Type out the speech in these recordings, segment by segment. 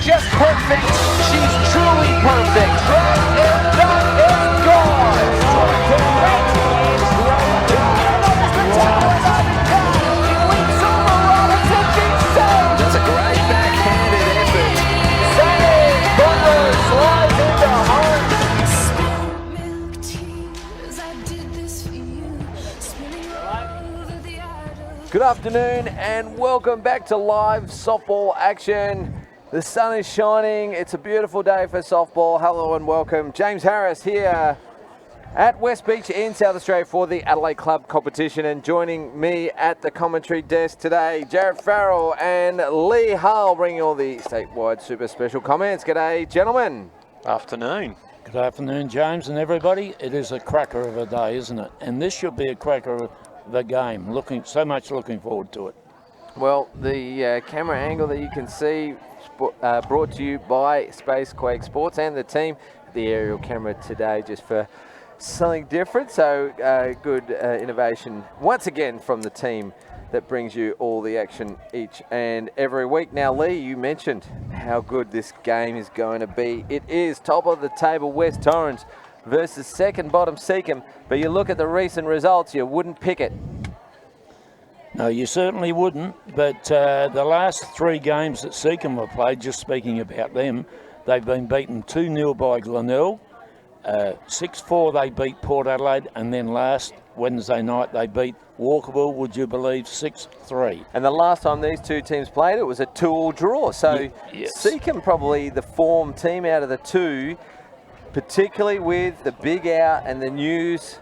just perfect. She's truly perfect. And that is gone. That's a great backhanded effort. Save Butler slides into home. Good afternoon and welcome back to live softball action. The sun is shining. It's a beautiful day for softball. Hello and welcome. James Harris here at West Beach in South Australia for the Adelaide Club competition, and joining me at the commentary desk today, Jared Farrell and Lee Hull, bringing all the statewide super special comments. G'day, gentlemen. Afternoon. Good afternoon, James and everybody. It is a cracker of a day, isn't it? And this should be a cracker of the game. Looking forward to it. Well, the camera angle that you can see brought to you by Spacequake Sports and the team. The aerial camera today just for something different. So good innovation once again from the team that brings you all the action each and every week. Now, Lee, you mentioned how good this game is going to be. It is top of the table West Torrens versus second bottom Seacombe, but you look at the recent results, you wouldn't pick it. No, you certainly wouldn't, but the last three games that Seacombe have played, just speaking about them, they've been beaten 2-0 by Glenelg, 6-4 they beat Port Adelaide, and then last Wednesday night they beat Walkerville, would you believe, 6-3. And the last time these two teams played, it was a 2-all draw. So yes. Seacombe probably the form team out of the two, particularly with the big out and the news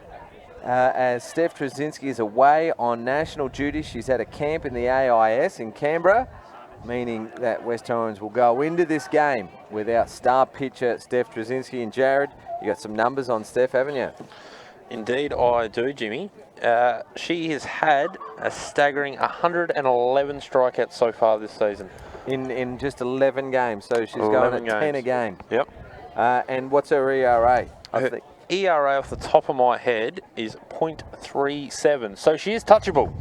as Steph Trzynski is away on national duty. She's at a camp in the AIS in Canberra, meaning that West Torrens will go into this game without star pitcher Steph Trzynski. And Jared, you got some numbers on Steph, haven't you? Indeed I do, Jimmy. She has had a staggering 111 strikeouts so far this season. In just 11 games, so she's going at 10 a game. Yep. And what's her ERA? I think ERA off the top of my head is .37, so she is touchable.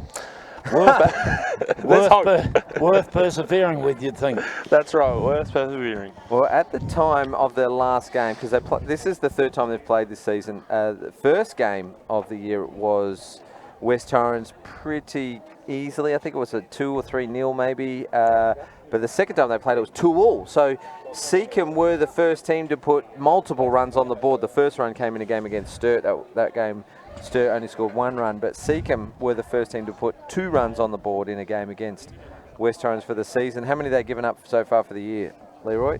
Worth persevering with, you'd think. That's right, worth persevering. Well, at the time of their last game, because this is the third time they've played this season, the first game of the year was West Torrens pretty easily. I think it was a 2 or 3-0 maybe. But the second time they played, it was 2-all. So Seacombe were the first team to put multiple runs on the board. The first run came in a game against Sturt. That game, Sturt only scored 1 run. But Seacombe were the first team to put 2 runs on the board in a game against West Torrens for the season. How many have they given up so far for the year, Leroy?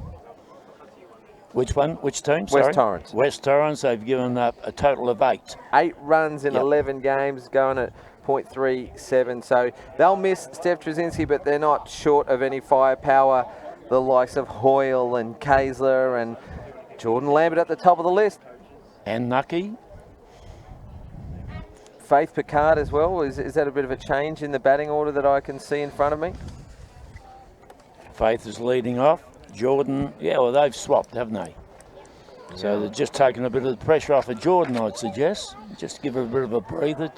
Which one? Which team? West Torrens. West Torrens, they've given up a total of 8. 8 runs in 11 games, going at .37. So they'll miss Steph Trzynski, but they're not short of any firepower. The likes of Hoyle and Kaysler and Jordan Lambert at the top of the list. And Nucky. Faith Picard as well. Is that a bit of a change in the batting order that I can see in front of me? Faith is leading off. Jordan, they've swapped, haven't they? So they're just taking a bit of the pressure off of Jordan, I'd suggest. Just give her a bit of a breather.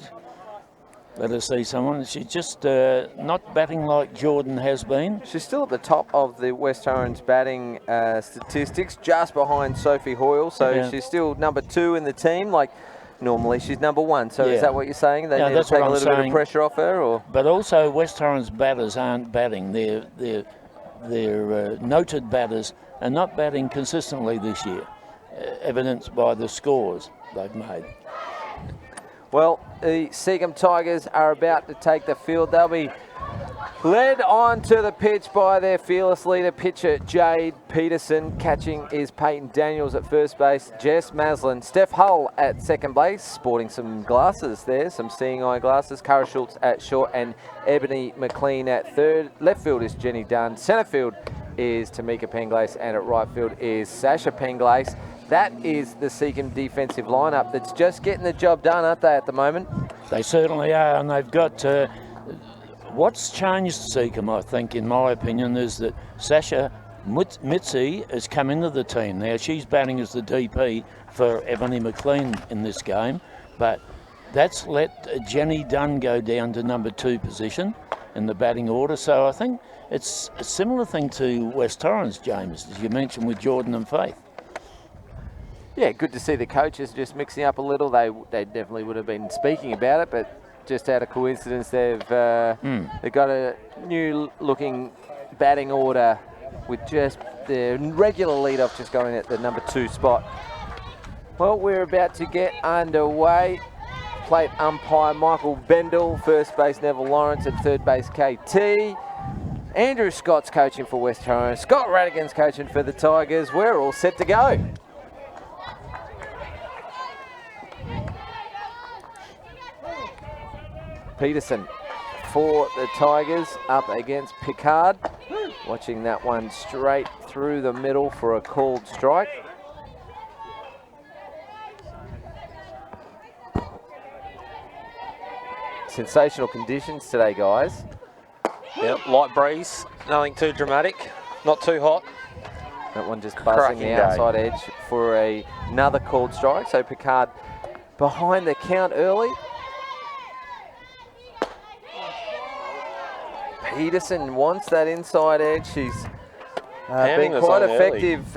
Let her see someone. She's just not batting like Jordan has been. She's still at the top of the West Torrens batting statistics, just behind Sophie Hoyle. So she's still number 2 in the team. Like normally she's number 1. So is that what you're saying? They need to take a little bit of pressure off her, or? But also West Torrens batters aren't batting. They're noted batters are not batting consistently this year, evidenced by the scores they've made. Well, the Seacombe Tigers are about to take the field. They'll be led onto the pitch by their fearless leader, pitcher Jade Peterson. Catching is Peyton Daniels at first base, Jess Maslin, Steph Hull at second base, sporting some glasses there, some seeing eye glasses. Cara Schultz at short and Ebony McLean at third. Left field is Jenny Dunn. Centre field is Tamika Penglace, and at right field is Sasha Penglace. That is the Seacombe defensive lineup that's just getting the job done, aren't they, at the moment? They certainly are, and they've got... what's changed Seacombe, I think, in my opinion, is that Sasha Mitzi has come into the team. Now, she's batting as the DP for Ebony McLean in this game, but that's let Jenny Dunn go down to number 2 position. in the batting order. So I think it's a similar thing to West Torrens, James, as you mentioned with Jordan and Faith. Yeah, good to see the coaches just mixing up a little. They definitely would have been speaking about it, but just out of coincidence, they've got a new looking batting order with just the regular lead-off just going at the number 2 spot. Well, we're about to get underway. Plate umpire Michael Bendel, first base Neville Lawrence, and third base KT. Andrew Scott's coaching for West Torrens. Scott Radigan's coaching for the Tigers. We're all set to go. Peterson for the Tigers up against Picard. Watching that one straight through the middle for a called strike. Sensational conditions today, guys. Yep, light breeze, nothing too dramatic, not too hot. That one just buzzing the outside edge for another called strike. So Picard behind the count early. Peterson wants that inside edge. She's been quite effective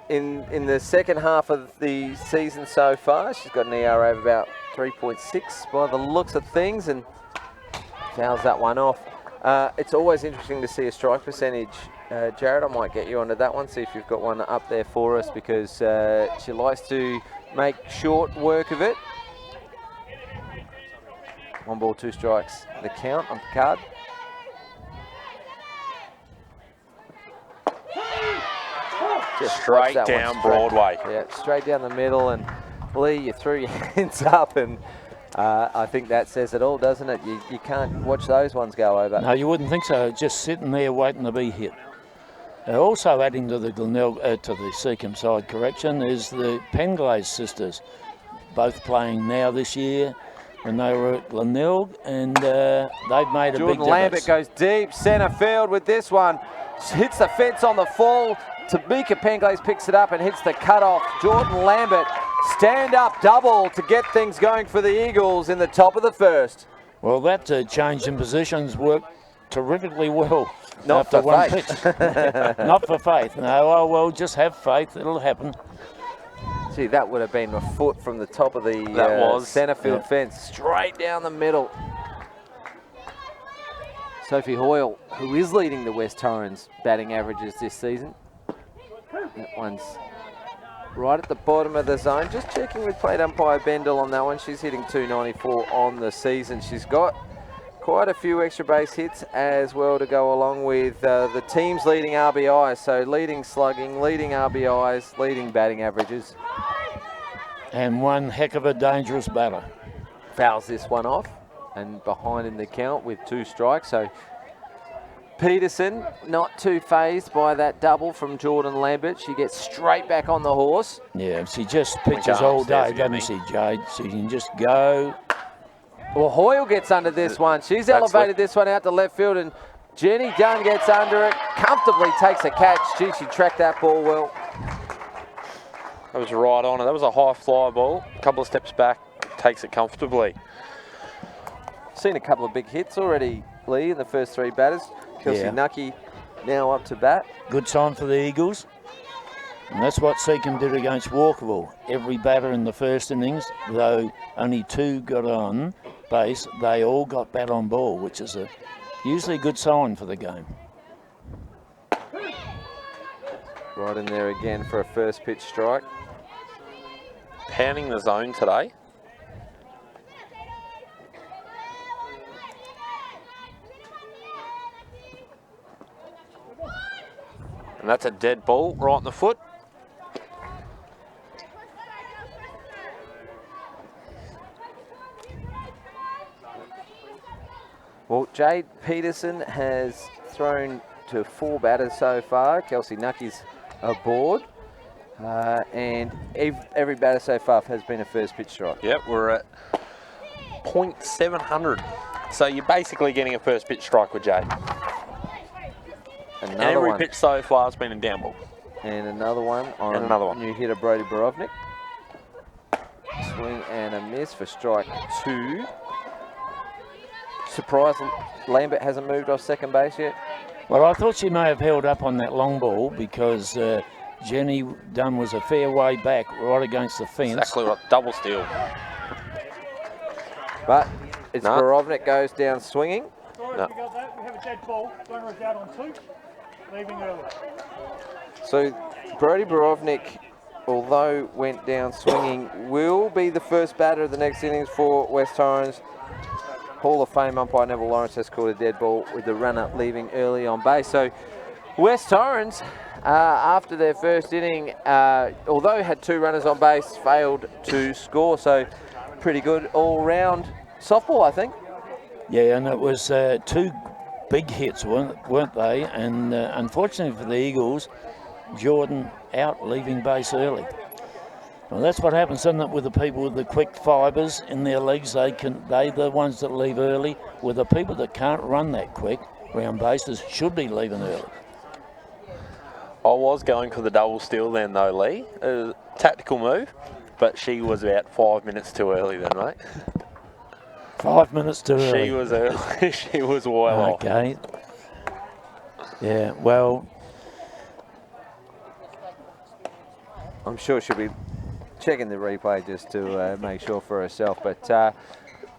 in the second half of the season so far. She's got an ERA of about 3.6 by the looks of things, and fouls that one off. It's always interesting to see a strike percentage. Jared, I might get you onto that one, see if you've got one up there for us, because she likes to make short work of it. 1 ball, 2 strikes, the count on Picard. Just straight down Broadway. Yeah, straight down the middle, and Lee, you threw your hands up, and I think that says it all, doesn't it? You can't watch those ones go over. No, you wouldn't think so. Just sitting there waiting to be hit. Also adding to the to the Seacombe side, correction, is the Penglaze sisters, both playing now this year. When they were at Glenelg, and they've made a big difference. Jordan Lambert goes deep centre field with this one. Hits the fence on the fall. Tamika Penglaze picks it up and hits the cutoff. Jordan Lambert, stand-up double to get things going for the Eagles in the top of the first. Well, that change in positions worked terrifically well. Not after for one Faith. pitch. Not for Faith. No, oh, well, just have faith. It'll happen. Gee, that would have been a foot from the top of the centre field fence, straight down the middle. Sophie Hoyle, who is leading the West Torrens batting averages this season. That one's right at the bottom of the zone. Just checking with plate umpire Bendel on that one. She's hitting 294 on the season. She's got quite a few extra base hits as well to go along with the team's leading RBIs. So leading slugging, leading RBIs, leading batting averages. And one heck of a dangerous batter. Fouls this one off and behind in the count with 2 strikes. So Peterson not too phased by that double from Jordan Lambert. She gets straight back on the horse. Yeah, she just pitches all day, doesn't she, Jade? She can just go. Well, Hoyle gets under this one. She's elevated this one out to left field, and Jenny Dunn gets under it, comfortably takes a catch. Gee, she tracked that ball well. That was right on her. That was a high fly ball. A couple of steps back, takes it comfortably. Seen a couple of big hits already, Lee, in the first 3 batters. Kelsey Nucky now up to bat. Good sign for the Eagles. And that's what Seacombe did against Walkerville. Every batter in the first innings, though only 2 got on base, they all got bat on ball, which is usually a good sign for the game. Right in there again for a first pitch strike. Pounding the zone today. And that's a dead ball right in the foot. Well, Jade Peterson has thrown to 4 batters so far. Kelsey Nucky's aboard. And every batter so far has been a first pitch strike. Yep, we're at .700. So you're basically getting a first pitch strike with Jade. Every pitch so far has been a down ball. And another one on new hitter Brody Borovnik. Swing and a miss for strike 2. surprised Lambert hasn't moved off second base yet? Well, I thought she may have held up on that long ball because Jenny Dunn was a fair way back, right against the fence. Exactly right, double steal. But it's No. Borovnik goes down swinging. No. We got that. We have a dead ball. Runner is out on 2, leaving early. So Brodie Borovnik, although went down swinging, will be the first batter of the next innings for West Torrens. Hall of Fame umpire Neville Lawrence has called a dead ball with the runner leaving early on base. So West Torrens, after their first inning, although had 2 runners on base, failed to score. So pretty good all-round softball, I think. Yeah, and it was 2 big hits, weren't they? And unfortunately for the Eagles, Jordan out, leaving base early. Well, that's what happens, isn't it, with the people with the quick fibres in their legs? They're the ones that leave early. With the people that can't run that quick round bases should be leaving early. I was going for the double steal then, though, Lee. Tactical move, but she was about 5 minutes too early then, mate. 5 minutes too early. She was early. She was well off. Okay. Yeah, well, I'm sure she'll be checking the replay just to make sure for herself. But,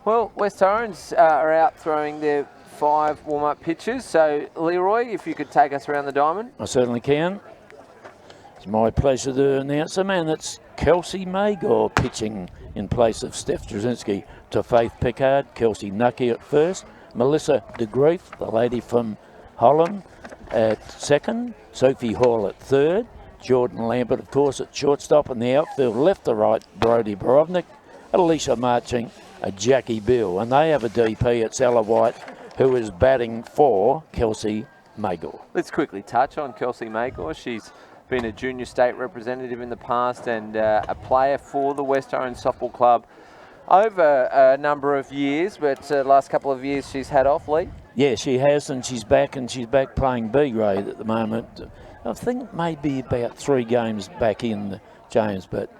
well, West Torrens are out throwing their 5 warm-up pitches. So, Leroy, if you could take us around the diamond. I certainly can. It's my pleasure to announce the man. That's Kelsey Magor pitching in place of Steph Drzinski to Faith Pickard. Kelsey Nucky at first. Melissa de Grief, the lady from Holland, at second. Sophie Hall at third. Jordan Lambert, of course, at shortstop. In the outfield, left to right, Brodie Borovnik. Alicia Marching, Jackie Bill. And they have a DP, it's Ella White, who is batting for Kelsey Magor. Let's quickly touch on Kelsey Magor. She's been a junior state representative in the past and a player for the West Torrens Softball Club over a number of years, but the last couple of years she's had off, Lee. Yeah, she has, and she's back playing B-grade at the moment. I think maybe about 3 games back in, James, but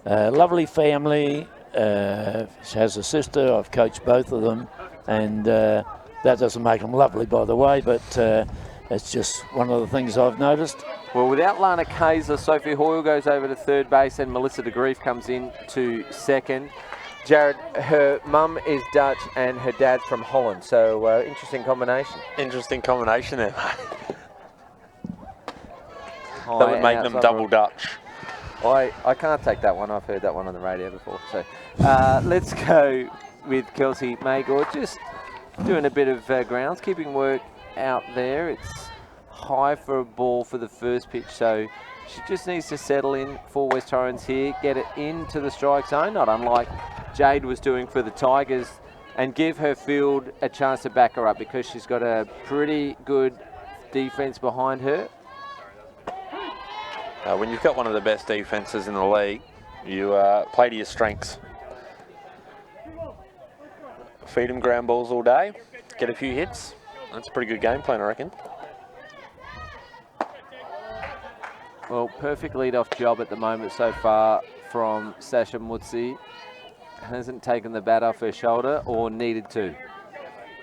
lovely family. She has a sister. I've coached both of them, and that doesn't make them lovely, by the way, but it's just one of the things I've noticed. Well, without Lana Kaiser, Sophie Hoyle goes over to third base and Melissa de Grief comes in to second. Jared, her mum is Dutch and her dad's from Holland, so interesting combination. Interesting combination there, mate. That would make them double Dutch. I can't take that one. I've heard that one on the radio before. So let's go with Kelsey Magor. Just doing a bit of groundskeeping work out there. It's high for a ball for the first pitch, so she just needs to settle in for West Torrens here, get it into the strike zone, not unlike Jade was doing for the Tigers, and give her field a chance to back her up because she's got a pretty good defense behind her. When you've got one of the best defences in the league, you play to your strengths. Feed them ground balls all day, get a few hits. That's a pretty good game plan, I reckon. Well, perfect lead-off job at the moment so far from Sasha Mutsi. Hasn't taken the bat off her shoulder or needed to.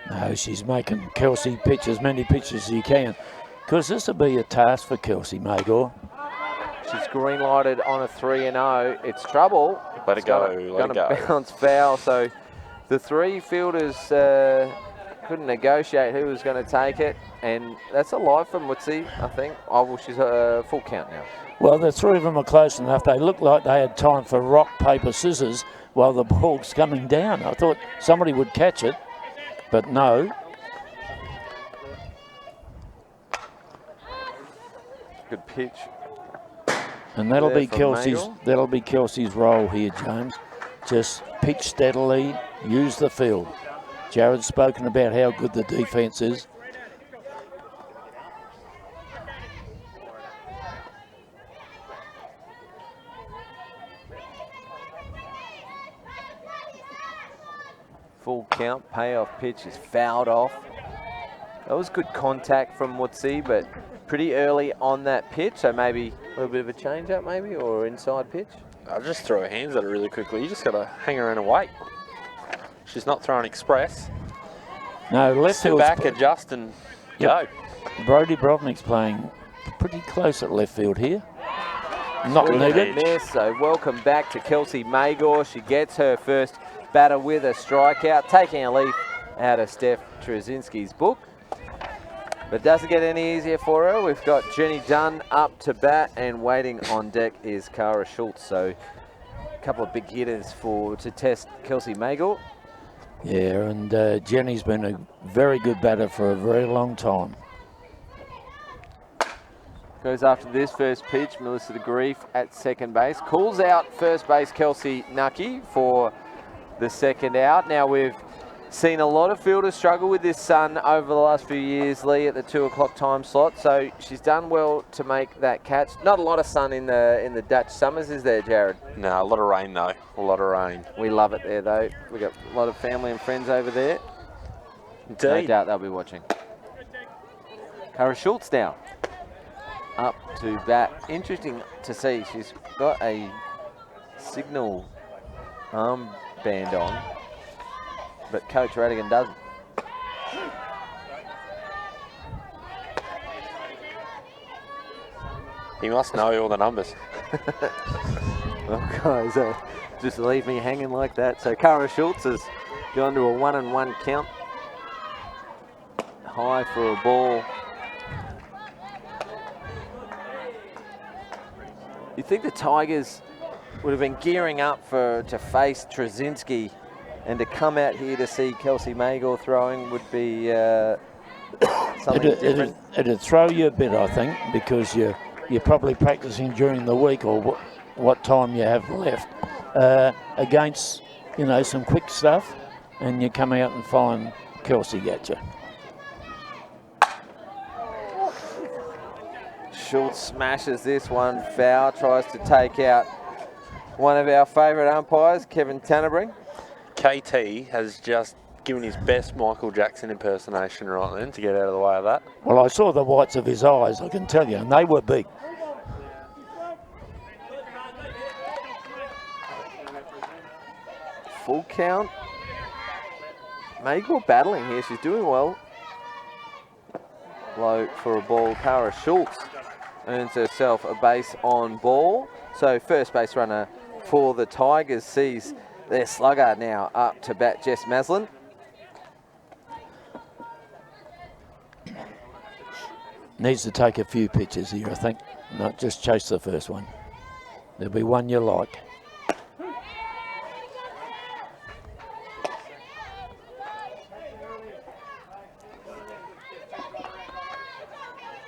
No, she's making Kelsey pitch as many pitches as she can, because this will be a task for Kelsey Magor. She's green-lighted on a 3-0. It's trouble. Let it go, let it go. Going to bounce foul. So the 3 fielders couldn't negotiate who was going to take it. And that's a live from Mutsi, I think. Oh, well, she's a full count now. Well, the 3 of them are close enough. They look like they had time for rock, paper, scissors while the ball's coming down. I thought somebody would catch it, but no. Good pitch. And that'll There be from Kelsey's. Magor. That'll be Kelsey's role here, James. Just pitch steadily, use the field. Jared's spoken about how good the defence is. Full count, payoff pitch is fouled off. That was good contact from Mutsi, but pretty early on that pitch, so maybe a little bit of a change up maybe, or inside pitch. I'll just throw her hands at it really quickly. You just got to hang around and wait. She's not throwing express. No, left Sit field's back, adjust, and Yep. go. Brody Brodnick's playing pretty close at left field here. Not Swing needed. and a miss, so welcome back to Kelsey Magor. She gets her first batter with a strikeout, taking a leaf out of Steph Trzynski's book. But doesn't get any easier for her. We've got Jenny Dunn up to bat, and waiting on deck is Cara Schultz. So a couple of big hitters to test Kelsey Magor. Yeah, and Jenny's been a very good batter for a very long time. Goes after this first pitch, Melissa de Grief at second base. Calls out first base Kelsey Nucky for the second out. Now we've seen a lot of fielders struggle with this sun over the last few years, Lee, at the 2 o'clock time slot. So she's done well to make that catch. Not a lot of sun in the Dutch summers, is there, Jared? No, a lot of rain though. A lot of rain. We love it there, though. We've got a lot of family and friends over there. No Indeed. doubt they'll be watching. Cara Schultz now up to bat. Interesting to see. She's got a signal armband on, but Coach Radigan doesn't. He must know all the numbers. Well, guys, just leave me hanging like that. So Cara Schultz has gone to a 1-1 count. High for a ball. You think the Tigers would have been gearing up to face Trzynski, and to come out here to see Kelsey Magor throwing would be something different? It'd throw you a bit, I think, because you're probably practicing during the week or what time you have left against, some quick stuff, and you come out and find Kelsey at you. Schultz smashes this one foul, tries to take out one of our favourite umpires, Kevin Tannerbring. KT has just given his best Michael Jackson impersonation right then to get out of the way of that. Well, I saw the whites of his eyes, I can tell you, and they were big. Full count. Magor battling here, she's doing well. Low for a ball, Cara Schultz earns herself a base on ball. So first base runner for the Tigers sees their slugger now up to bat, Jess Maslin. Needs to take a few pitches here, I think, not just chase the first one. There'll be one you like.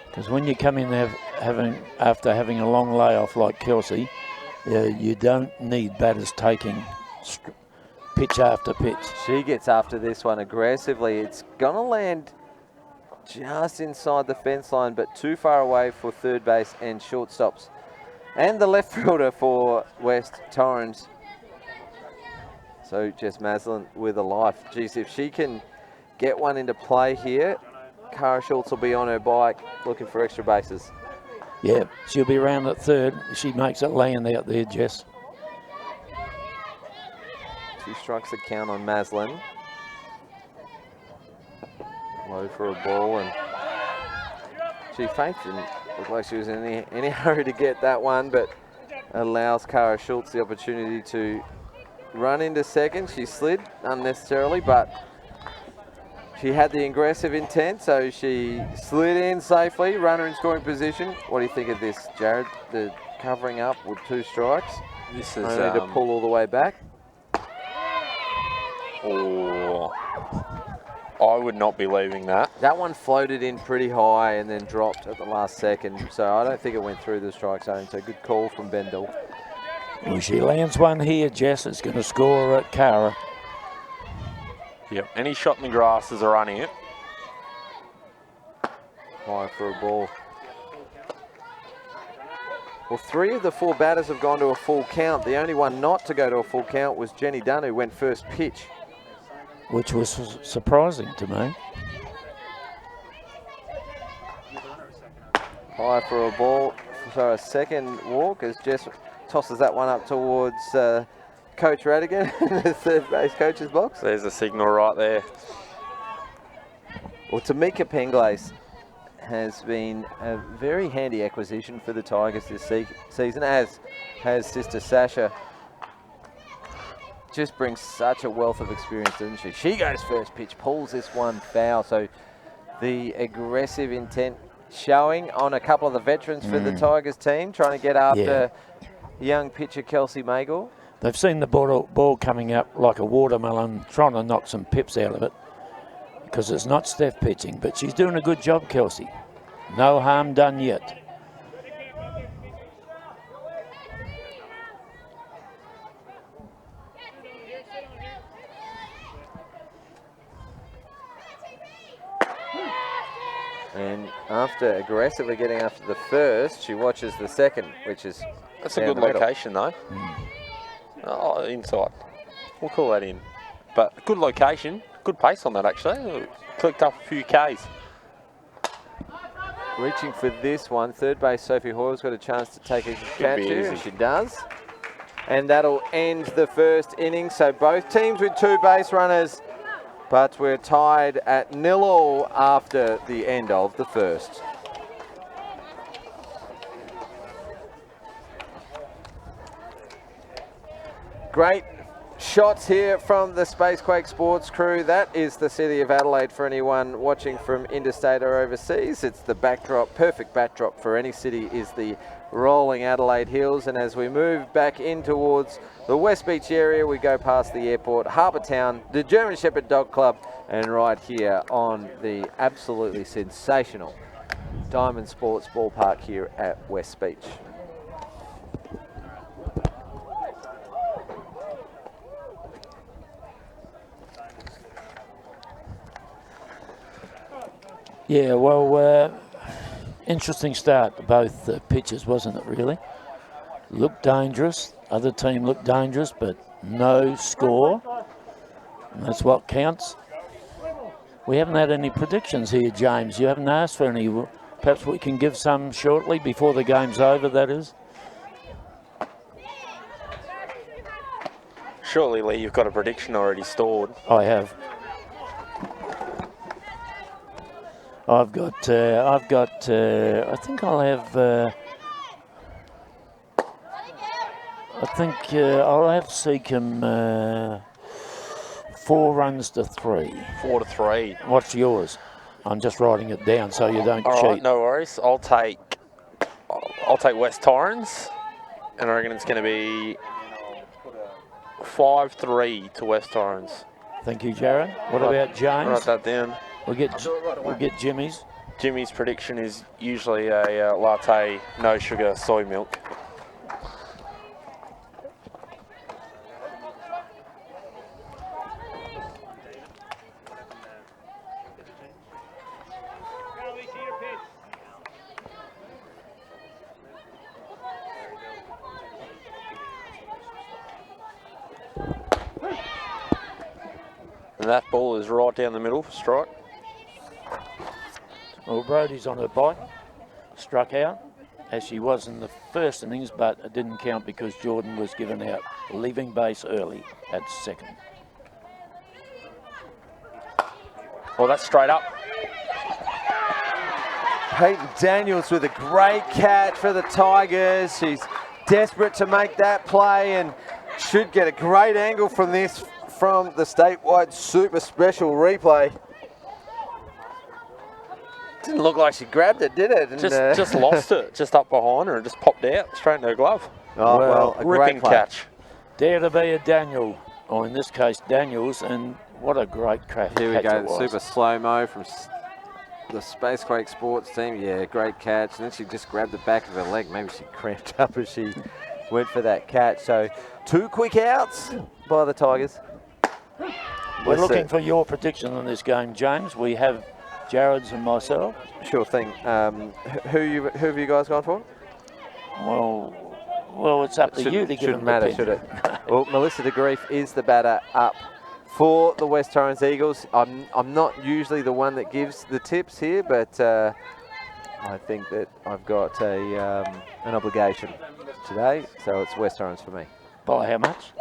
Because when you come in there after having a long layoff like Kelsey, you don't need batters taking pitch after pitch. She gets after this one aggressively. It's going to land just inside the fence line, but too far away for third base and shortstops. And the left fielder for West Torrens. So Jess Maslin with a life. Geez, if she can get one into play here, Cara Schultz will be on her bike looking for extra bases. Yeah, she'll be around at third. She makes it land out there, Jess. 2 strikes a count on Maslin. Low for a ball, and she faked. Didn't look like she was in any hurry to get that one, but allows Cara Schultz the opportunity to run into second. She slid unnecessarily, but she had the aggressive intent, so she slid in safely. Runner in scoring position. What do you think of this, Jared? The covering up with 2 strikes. This is only to pull all the way back. Oh, I would not be leaving that. That one floated in pretty high and then dropped at the last second, so I don't think it went through the strike zone. So good call from Bendel. Well, she lands one here, Jess. It's going to score at Cara. Yep. Any shot in the grass is a run here. High for a ball. Well, 3 of the 4 batters have gone to a full count. The only one not to go to a full count was Jenny Dunn, who went first pitch. Which was surprising to me. High for a ball, so a second walk as Jess tosses that one up towards Coach Radigan in the third base coach's box. There's a signal right there. Well, Tamika Penglace has been a very handy acquisition for the Tigers this season, as has sister Sasha. Just brings such a wealth of experience, doesn't she? She goes first pitch, pulls this one foul. So the aggressive intent showing on a couple of the veterans for the Tigers team, trying to get after young pitcher Kelsey Magel. They've seen the ball coming up like a watermelon, trying to knock some pips out of it, because it's not Steph pitching, but she's doing a good job, Kelsey. No harm done yet. And after aggressively getting after the first, she watches the second, which is That's a good location, though. Oh, inside. We'll call that in. But good location. Good pace on that, actually. Clicked up a few Ks. Reaching for this one, third base Sophie Hoyle's got a chance to take a catch here. She does. And that'll end the first inning. So both teams with 2 base runners, but we're tied at 0-0 after the end of the first. Great shots here from the Spacequake Sports crew. That is the city of Adelaide for anyone watching from interstate or overseas. It's the backdrop, perfect backdrop for any city is the rolling Adelaide Hills. And as we move back in towards the West Beach area, we go past the airport, Harbour Town, the German Shepherd Dog Club, and right here on the absolutely sensational Diamond Sports Ballpark here at West Beach. Yeah, well, interesting start to both pitches, wasn't it, really? Looked dangerous. Other team looked dangerous, but no score. And that's what counts. We haven't had any predictions here, James. You haven't asked for any. Perhaps we can give some shortly before the game's over, that is. Surely, Lee, you've got a prediction already stored. I have. I've got, I think I'll have, I'll have Seacombe 4 runs to 3. 4 to 3. What's yours? I'm just writing it down so you don't All cheat. right, no worries. I'll take West Torrens, and I reckon it's going to be 5-3 to West Torrens. Thank you, Jared. What about James? Write that down. We'll get Jimmy's. Jimmy's prediction is usually a latte, no sugar, soy milk. And that ball is right down the middle for strike. Well, Brodie's on her bike, struck out, as she was in the first innings, but it didn't count because Jordan was given out, leaving base early at second. Well, that's straight up. Peyton Daniels with a great catch for the Tigers. She's desperate to make that play and should get a great angle from this from the statewide super special replay. Didn't look like she grabbed it, did it? And, just lost it, just up behind her and just popped out straight in her glove. Oh, well, a great ripping play. catch. Dare to be a Daniel, or in this case Daniels, and what a great catch. Here we go, it was. super slow-mo from the Spacequake Sports team. Yeah, great catch. And then she just grabbed the back of her leg. Maybe she cramped up as she went for that catch. So 2 quick outs by the Tigers. We're looking for your prediction on this game, James. We have Jared's and myself. Sure thing. Who have you guys gone for? Well, it's up to you to give Shouldn't them matter, the should it? Well, Melissa de Grief is the batter up for the West Torrens Eagles. I'm not usually the one that gives the tips here, but I think that I've got an obligation today, so it's West Torrens for me. By how much?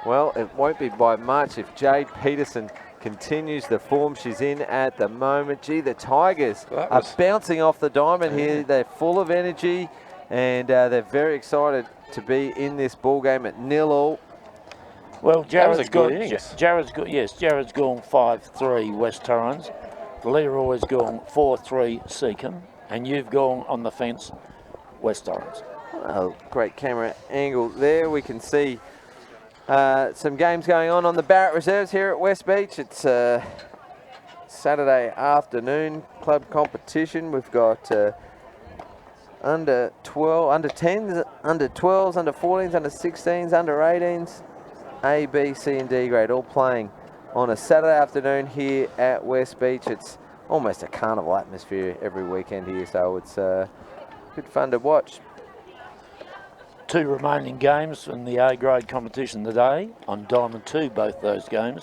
Well, it won't be by much if Jade Peterson continues the form she's in at the moment. Gee, the Tigers That are was- bouncing off the diamond here. They're full of energy, and they're very excited to be in this ball game at 0-0. Well, That was a Jared's good gone. innings. Jared's gone 5-3 West Torrens. Leroy's gone 4-3 Seacombe, and you've gone on the fence West Torrens. Oh, great camera angle there. We can see some games going on the Barrett Reserves here at West Beach. It's Saturday afternoon club competition. We've got under 12, under 10s, under 12s, under 14s, under 16s, under 18s, A, B, C and D grade all playing on a Saturday afternoon here at West Beach. It's almost a carnival atmosphere every weekend here, so it's good fun to watch. 2 remaining games in the A grade competition today on Diamond 2, both those games.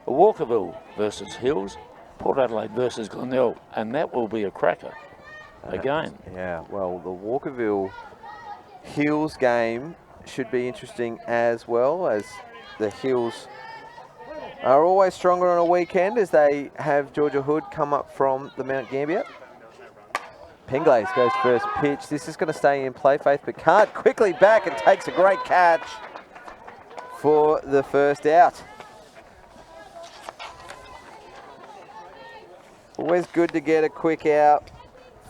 Walkerville versus Hills, Port Adelaide versus Glenelg, and that will be a cracker again. Yeah, well, the Walkerville Hills game should be interesting as well, as the Hills are always stronger on a weekend as they have Georgia Hood come up from the Mount Gambier. Penglaze goes first pitch. This is going to stay in play. Faith Picard quickly back and takes a great catch for the first out. Always good to get a quick out.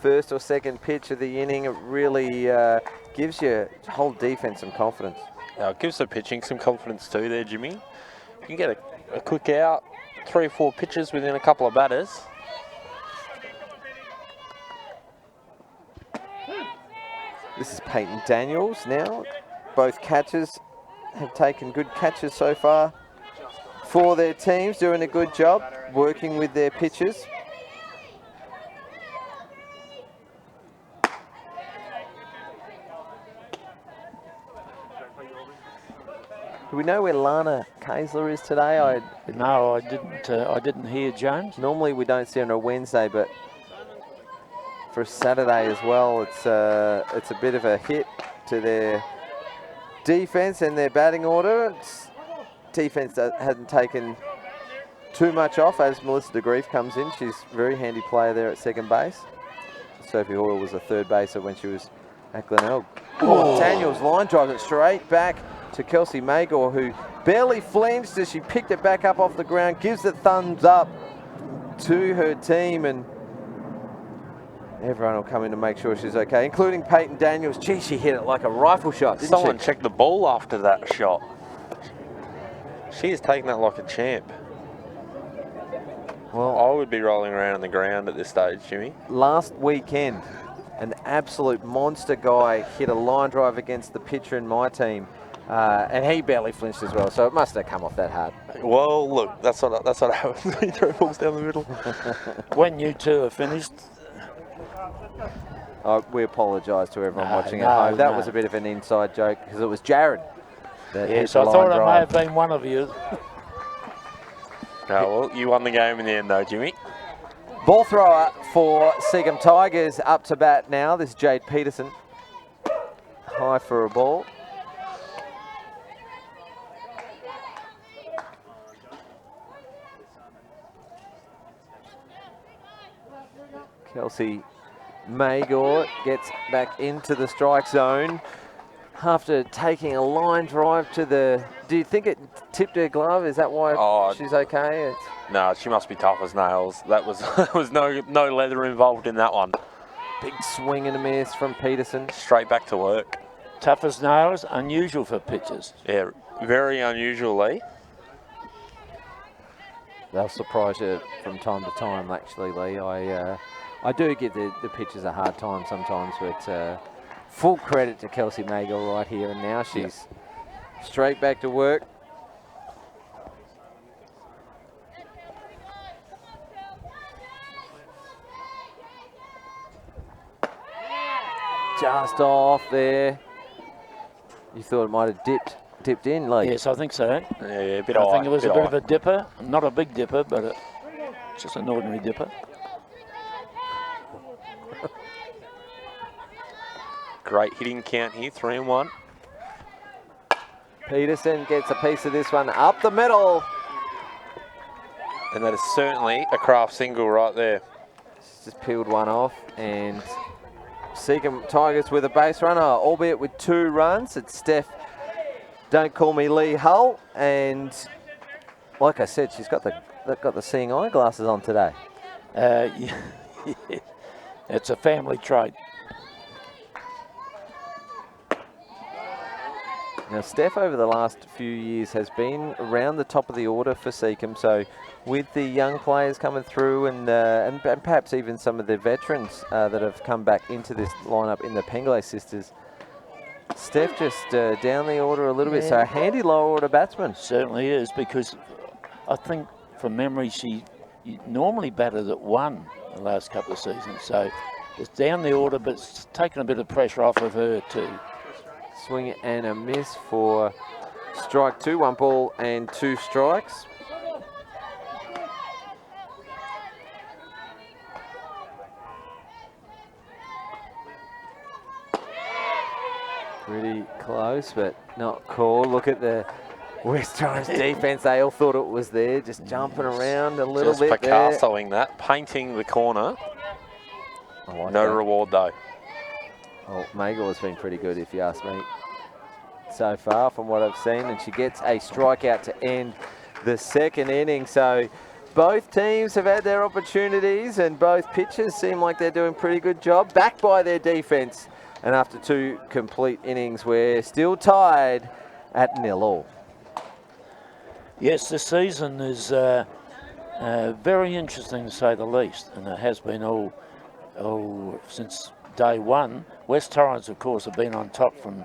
First or second pitch of the inning. It really gives your whole defense some confidence. It gives the pitching some confidence too there, Jimmy. You can get a quick out, 3 or 4 pitches within a couple of batters. This is Peyton Daniels now. Both catchers have taken good catches so far for their teams, doing a good job working with their pitchers. Do we know where Lana Kaisler is today? No, I didn't hear James. Normally we don't see her on a Wednesday, but for a Saturday as well, it's a bit of a hit to their defense and their batting order. Defense hasn't taken too much off as Melissa DeGrief comes in. She's a very handy player there at second base. Sophie Hoyle was a third baser when she was at Glenelg. Oh, Daniels line drives it straight back to Kelsey Magor, who barely flinched as she picked it back up off the ground, gives the thumbs up to her team, and everyone will come in to make sure she's okay, including Peyton Daniels. Gee, she hit it like a rifle shot, didn't Someone she? checked the ball after that shot. She is taking that like a champ. Well, I would be rolling around on the ground at this stage, Jimmy. last weekend, an absolute monster guy hit a line drive against the pitcher in my team, and he barely flinched as well, so it must have come off that hard. Well, look, that's what happens when you throw balls down the middle. When you two are finished, We apologise to everyone No, watching no, at home. That no. was a bit of an inside joke because it was Jared that hit yes, the I line thought it may drive. have been one of you. Well, you won the game in the end though, Jimmy. Ball thrower for Seacombe Tigers up to bat now. This is Jade Peterson. High for a ball. Kelsey Magor gets back into the strike zone after taking a line drive to the... Do you think it tipped her glove? Is that why she's okay? No, she must be tough as nails. That was there was no leather involved in that one. Big swing and a miss from Peterson. Straight back to work. Tough as nails, unusual for pitchers. Yeah, very unusually. They'll surprise you from time to time, actually, Lee. I do give the pitchers a hard time sometimes, but full credit to Kelsey Magor right here and now. She's straight back to work. Just off there. You thought it might have dipped in, Lee? Yes, I think so. Yeah, a bit I high. think it was a bit high. of a dipper. Not a big dipper, but just an ordinary dipper. Great hitting count here, 3-1. Peterson gets a piece of this one up the middle. And that is certainly a craft single right there. She's just peeled one off, and Seacombe Tigers with a base runner, albeit with 2 runs. It's Steph, Don't Call Me Lee Hull, and like I said, she's got the seeing eyeglasses on today. Yeah. It's a family trait. Now, Steph over the last few years has been around the top of the order for Seacombe, so with the young players coming through and perhaps even some of the veterans that have come back into this lineup in the Pengele sisters, Steph just down the order a little bit, so a handy lower order batsman. Certainly is, because I think from memory she normally batted at 1 the last couple of seasons, so it's down the order, but it's taken a bit of pressure off of her too. Swing and a miss for strike 2, 1 ball and 2 strikes. Pretty close, but not called. Look at the West Torrens defence. They all thought it was there, just jumping around a little bit there. Just Picassoing that, painting the corner. No that. Reward though. Well, Magel has been pretty good, if you ask me, so far from what I've seen, and she gets a strikeout to end the second inning. So both teams have had their opportunities, and both pitchers seem like they're doing a pretty good job, backed by their defence. And after 2 complete innings, we're still tied at 0-0. Yes, this season is very interesting to say the least, and it has been all since day one. West Torrens, of course, have been on top from,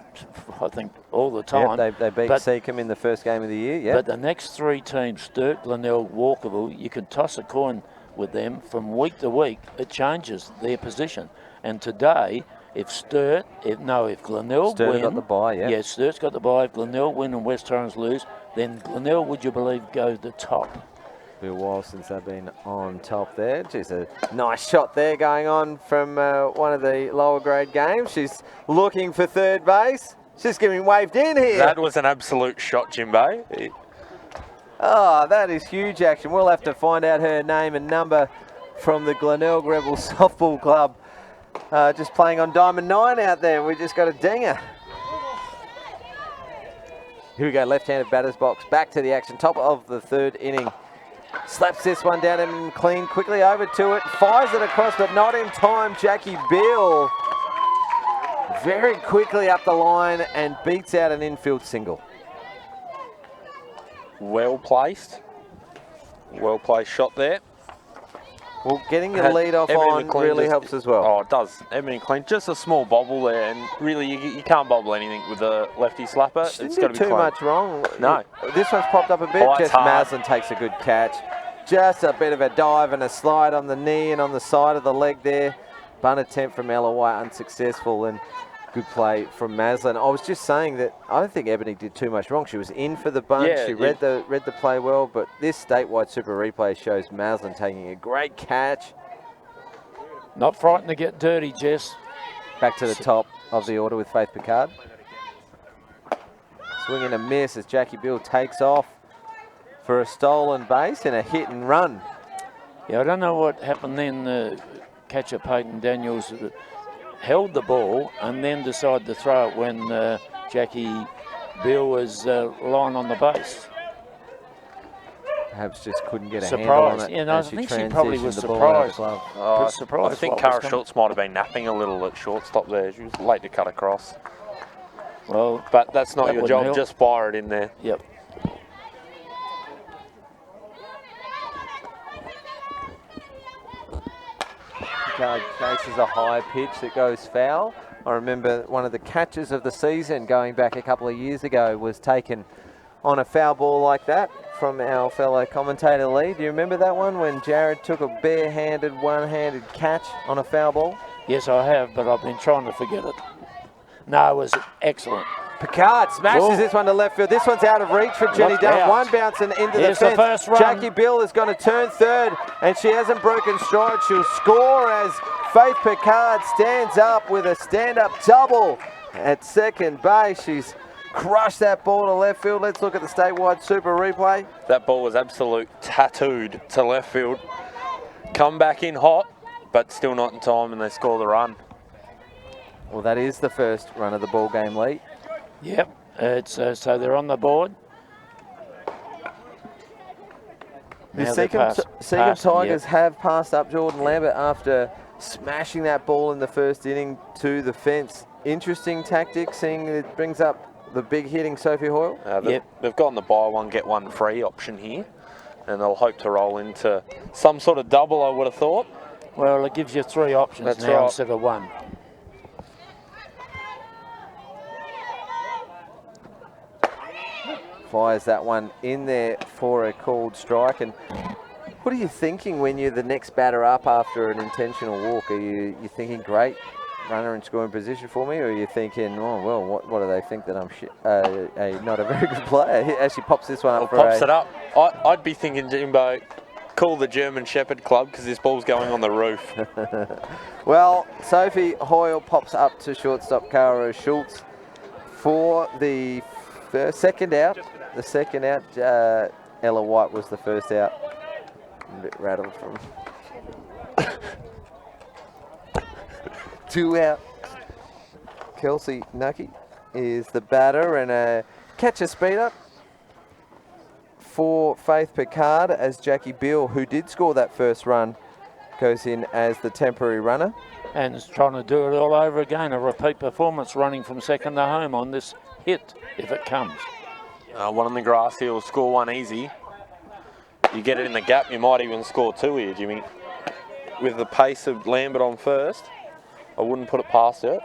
I think, all the time. Yep, they beat Seacombe in the first game of the year, yeah. But the next 3 teams, Sturt, Glenelg, Walkerville, you can toss a coin with them from week to week. It changes their position. And today, if Glenelg Sturt win, got the bye, yeah. Yeah, Sturt's got the bye. If Glenelg win and West Torrens lose, then Glenelg, would you believe, goes to top. Been a while since they've been on top there. Just a nice shot there going on from one of the lower grade games. She's looking for third base. She's getting waved in here. That was an absolute shot, Jimbo. Oh, that is huge action. We'll have to find out her name and number from the Glenelg Rebels Softball Club. Just playing on Diamond 9 out there. We just got a dinger. Here we go, left-handed batter's box. Back to the action, top of the 3rd inning. Slaps this one down and clean, quickly over to it. Fires it across, but not in time. Jackie Bill very quickly up the line and beats out an infield single. Well placed shot there. Well, getting your lead off on really helps as well. Oh, it does. Ebony clean. Just a small bobble there, and really you can't bobble anything with a lefty slapper. It's got to be too clean. much wrong. No. This one's popped up a bit. Just Maslin takes a good catch. Just a bit of a dive and a slide on the knee and on the side of the leg there. Bunt attempt from LOI unsuccessful, and good play from Maslin. I was just saying that I don't think Ebony did too much wrong. She was in for the bunt. Yeah, she read the play well, but this statewide super replay shows Maslin taking a great catch. Not frightened to get dirty, Jess. Back to the top of the order with Faith Picard. Swing and a miss as Jackie Bill takes off for a stolen base and a hit and run. Yeah, I don't know what happened then. Catcher Peyton Daniels held the ball and then decided to throw it when Jackie Bill was lying on the base. Perhaps just couldn't get a handle on it. Yeah, no, I think she probably was surprised. I think Cara Schultz might have been napping a little at shortstop there. She was late to cut across. Well, but that's not your job. Just fire it in there. Yep. Picard chases a high pitch that goes foul. I remember one of the catches of the season going back a couple of years ago was taken on a foul ball like that from our fellow commentator Lee. Do you remember that one when Jared took a bare-handed, one-handed catch on a foul ball? Yes, I have, but I've been trying to forget it. No, it was excellent. Picard smashes this one to left field. This one's out of reach for Jenny Dunn. One bouncing into the fence. The first run. Jackie Bill is going to turn third, and she hasn't broken stride. She'll score as Faith Picard stands up with a stand-up double at second base. She's crushed that ball to left field. Let's look at the statewide super replay. That ball was absolute tattooed to left field. Come back in hot, but still not in time, and they score the run. Well, that is the first run of the ball game, Lee. Yep, it's so they're on the board. The Now they're Seacombe Tigers yep. have passed up Jordan Lambert after smashing that ball in the first inning to the fence. Interesting tactic, seeing it brings up the big hitting Sophie Hoyle. They've gotten the buy one, get one free option here, and they'll hope to roll into some sort of double, I would have thought. Well, it gives you 3 options That's now right. instead of 1. Fires that one in there for a called strike. And what are you thinking when you're the next batter up after an intentional walk? Are you thinking, great, runner in scoring position for me? Or are you thinking, oh, well, what do they think, that I'm not a very good player? He actually pops this one up. Pops it up. I'd be thinking, Jimbo, call the German Shepherd Club because this ball's going on the roof. Well, Sophie Hoyle pops up to shortstop Cara Schultz for the second out. The second out, Ella White was the first out. I'm a bit rattled from 2 out. Kelsey Nucky is the batter, and a catcher speeder for Faith Picard as Jackie Beale, who did score that first run, goes in as the temporary runner. And is trying to do it all over again, a repeat performance running from second to home on this hit, if it comes. One on the grass here will score one easy. You get it in the gap, you might even score 2 here, Jimmy. With the pace of Lambert on first, I wouldn't put it past it.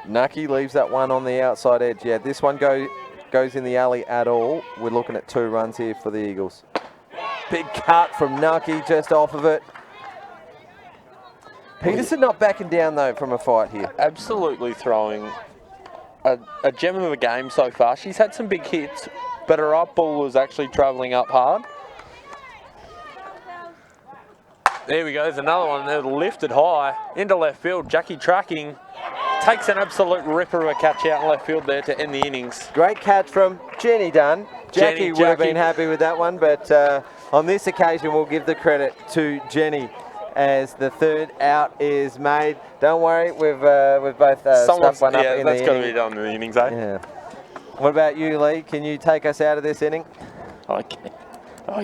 Nucky leaves that one on the outside edge. Yeah, this one goes in the alley at all. We're looking at 2 runs here for the Eagles. Big cut from Nucky just off of it. Peterson not backing down, though, from a fight here. Absolutely throwing a gem of a game so far. She's had some big hits, but her up ball was actually travelling up hard. There we go, there's another one. They're lifted high into left field. Jackie tracking, takes an absolute ripper of a catch out in left field there to end the innings. Great catch from Jenny Dunn. Jackie would have been happy with that one, but on this occasion we'll give the credit to Jenny as the third out is made. Don't worry, we've both stuck one up in the inning. That's got to be done in the innings, eh? Yeah. What about you, Lee? Can you take us out of this inning? I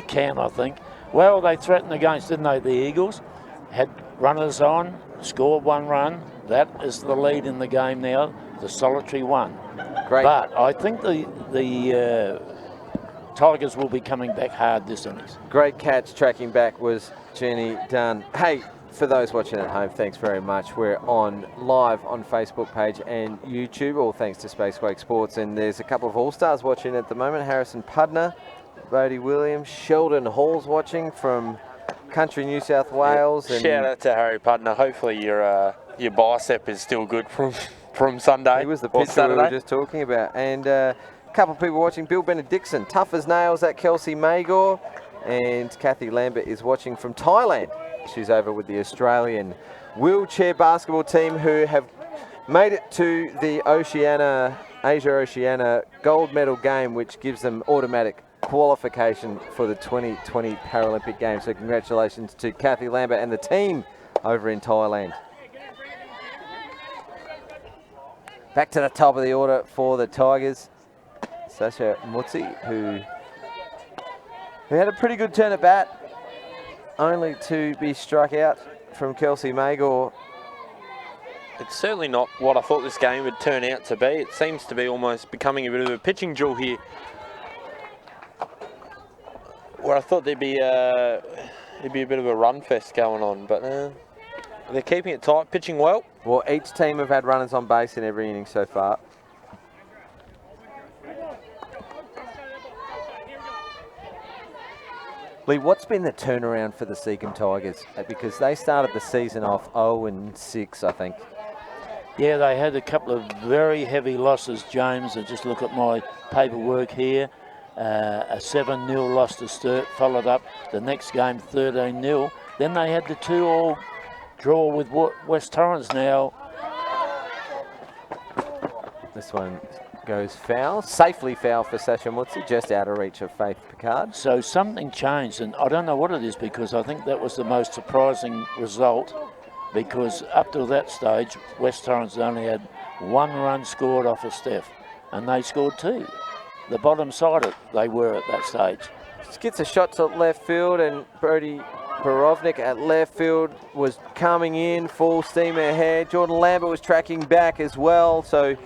can, I think. Well, they threatened against, didn't they, the Eagles? Had runners on, scored 1 run. That is the lead in the game now, the solitary one. Great. But I think the Tigers will be coming back hard this innings. Great catch tracking back was Jenny Dunn. Hey, for those watching at home, thanks very much. We're on live on Facebook page and YouTube, all thanks to Spacequake Sports. And there's a couple of All-Stars watching at the moment. Harrison Pudner, Bodie Williams, Sheldon Hall's watching from country New South Wales. Yeah. And shout out to Harry Pudner. Hopefully your bicep is still good from Sunday. he was the or pitcher Saturday. we were just talking about. And a couple of people watching. Bill Benedictson, tough as nails at Kelsey Magor. And Kathy Lambert is watching from Thailand. She's over with the Australian wheelchair basketball team, who have made it to the Asia-Oceania gold medal game, which gives them automatic qualification for the 2020 Paralympic Games. So congratulations to Kathy Lambert and the team over in Thailand. Back to the top of the order for the Tigers. Sasha Mutzi, who had a pretty good turn at bat, only to be struck out from Kelsey Magor. It's certainly not what I thought this game would turn out to be. It seems to be almost becoming a bit of a pitching duel here, where I thought there'd be a bit of a run fest going on, but they're keeping it tight, pitching well. Well, each team have had runners on base in every inning so far. Lee, what's been the turnaround for the Seacombe Tigers? Because they started the season off 0-6, I think. Yeah, they had a couple of very heavy losses, James. I just look at my paperwork here. A 7-0 loss to Sturt, followed up the next game 13-0. Then they had the 2-all draw with West Torrens now. This one goes foul. Safely foul for Sasha Mutsi, just out of reach of Faith Picard. So something changed, and I don't know what it is, because I think that was the most surprising result, because up to that stage, West Torrens only had 1 run scored off a Steph, and they scored 2. The bottom side they were at that stage. Just gets a shot to left field, and Brody Borovnik at left field was coming in full steam ahead. Jordan Lambert was tracking back as well, so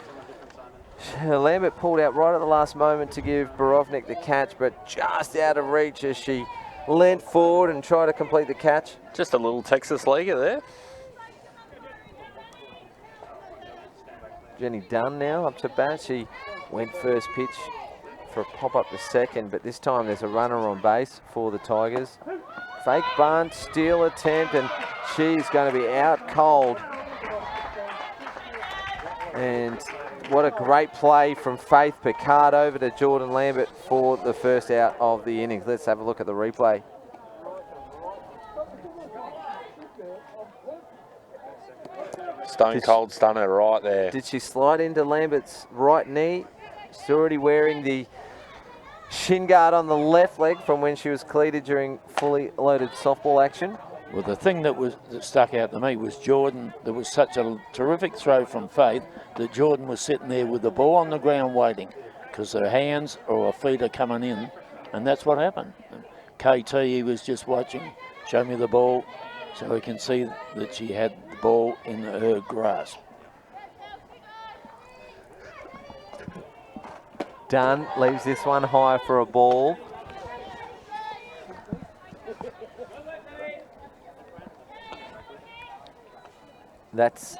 Lambert pulled out right at the last moment to give Borovnik the catch, but just out of reach as she leant forward and tried to complete the catch. Just a little Texas leaguer there. Jenny Dunn now up to bat. She went first pitch for a pop-up to second, but this time there's a runner on base for the Tigers. Fake bunt, steal attempt, and she's going to be out cold. And what a great play from Faith Picard over to Jordan Lambert for the first out of the innings. Let's have a look at the replay. Stone cold stunner right there. Did she slide into Lambert's right knee? She's already wearing the shin guard on the left leg from when she was cleated during fully loaded softball action. Well, the thing that stuck out to me was Jordan. There was such a terrific throw from Faith that Jordan was sitting there with the ball on the ground waiting, because her hands or her feet are coming in, and that's what happened. And KT, he was just watching, show me the ball, so he can see that she had the ball in her grasp. Dunn leaves this one high for a ball. That's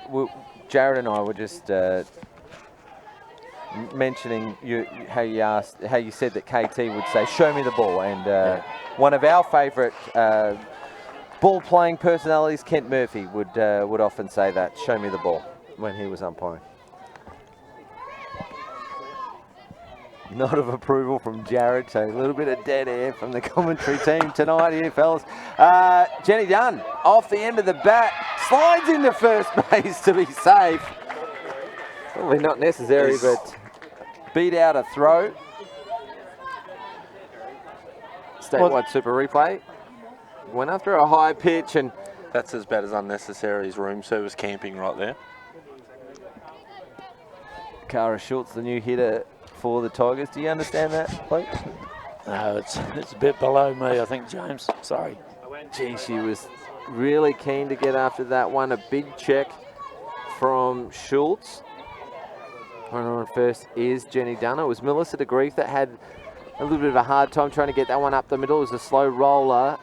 Jared and I were just mentioning how you said that KT would say, "Show me the ball," and one of our favourite ball playing personalities, Kent Murphy, would often say that, "Show me the ball," when he was umpiring. Nod of approval from Jared, so a little bit of dead air from the commentary team tonight here, fellas. Jenny Dunn, off the end of the bat, slides into first base to be safe. Probably not necessary, but beat out a throw. Statewide Super Replay. Went after a high pitch, and That's as bad as unnecessary as room service camping right there. Cara Schultz, the new hitter for the Tigers. Do you understand that, please? No, it's a bit below me, I think, James. Sorry. Gee, she was really keen to get after that one. A big check from Schultz. Runner on first is Jenny Dunn. It was Melissa DeGrief that had a little bit of a hard time trying to get that one up the middle. It was a slow roller.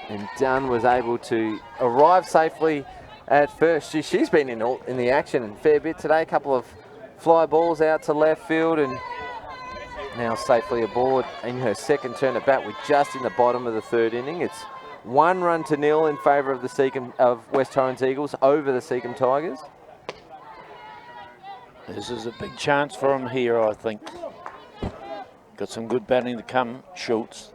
And Dunn was able to arrive safely at first. She's been in the action a fair bit today. A couple of fly balls out to left field, and now safely aboard in her second turn at bat. We're just in the bottom of the third inning. It's 1-0 in favour of the Seacombe of West Torrens Eagles over the Seacombe Tigers. This is a big chance for them here, I think. Got some good batting to come. Schultz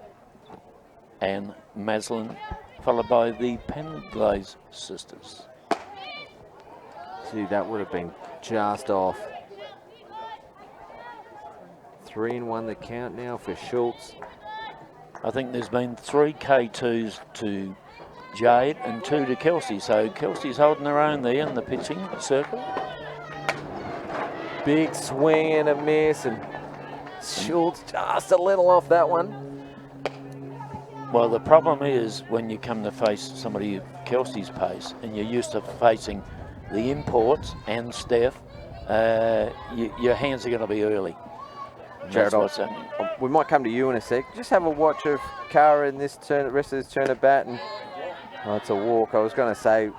and Maslin, followed by the Penglaze sisters. See, that would have been just off. 3-1 the count now for Schultz. I think there's been 3 K2s to Jade and 2 to Kelsey. So Kelsey's holding her own there in the pitching circle. Big swing and a miss, and Schultz just a little off that one. Well, the problem is when you come to face somebody of Kelsey's pace and you're used to facing the imports and Steph, your hands are going to be early. Jared, That's what's happening. We might come to you in a sec. Just have a watch of Cara in this turn, the rest of this turn at bat, and it's a walk. I was going to say,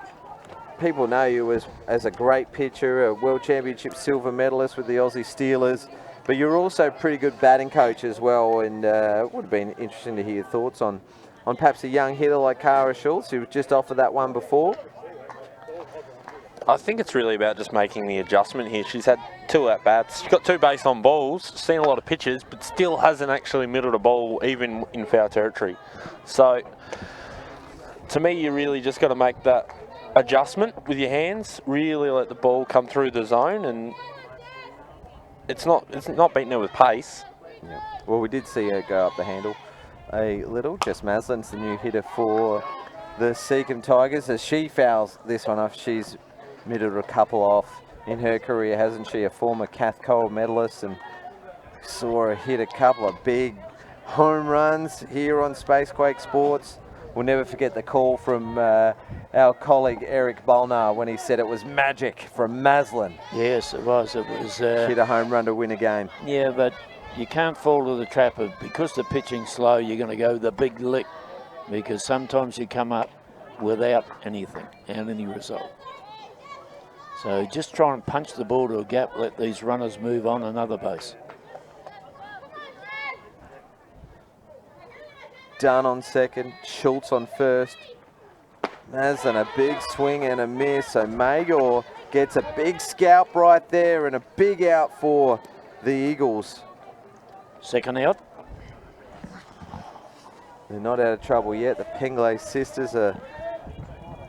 people know you as a great pitcher, a World Championship silver medalist with the Aussie Steelers, but you're also a pretty good batting coach as well, and it would have been interesting to hear your thoughts on perhaps a young hitter like Cara Schultz, who was just offered that one before. I think it's really about just making the adjustment here. She's had 2 at-bats. She's got 2 base on balls, seen a lot of pitches, but still hasn't actually middled a ball even in foul territory. So, to me, you really just got to make that adjustment with your hands, really let the ball come through the zone, and it's not beating her with pace. Yeah. Well, we did see her go up the handle a little. Jess Maslin's the new hitter for the Seacombe Tigers. As she fouls this one off, she's mitted a couple off in her career, hasn't she? A former Cath Cole medalist, and saw her hit a couple of big home runs here on Spacequake Sports. We'll never forget the call from our colleague Eric Bolnar when he said it was magic from Maslin. Yes, it was. It was. Hit a home run to win a game. Yeah, but you can't fall to the trap of, because the pitching's slow, you're going to go the big lick, because sometimes you come up without anything and any result. So just try and punch the ball to a gap, let these runners move on another base. Dunn on second, Schultz on first. Maslin a big swing and a miss, so Magor gets a big scalp right there and a big out for the Eagles. Second out. They're not out of trouble yet. The Pengele sisters are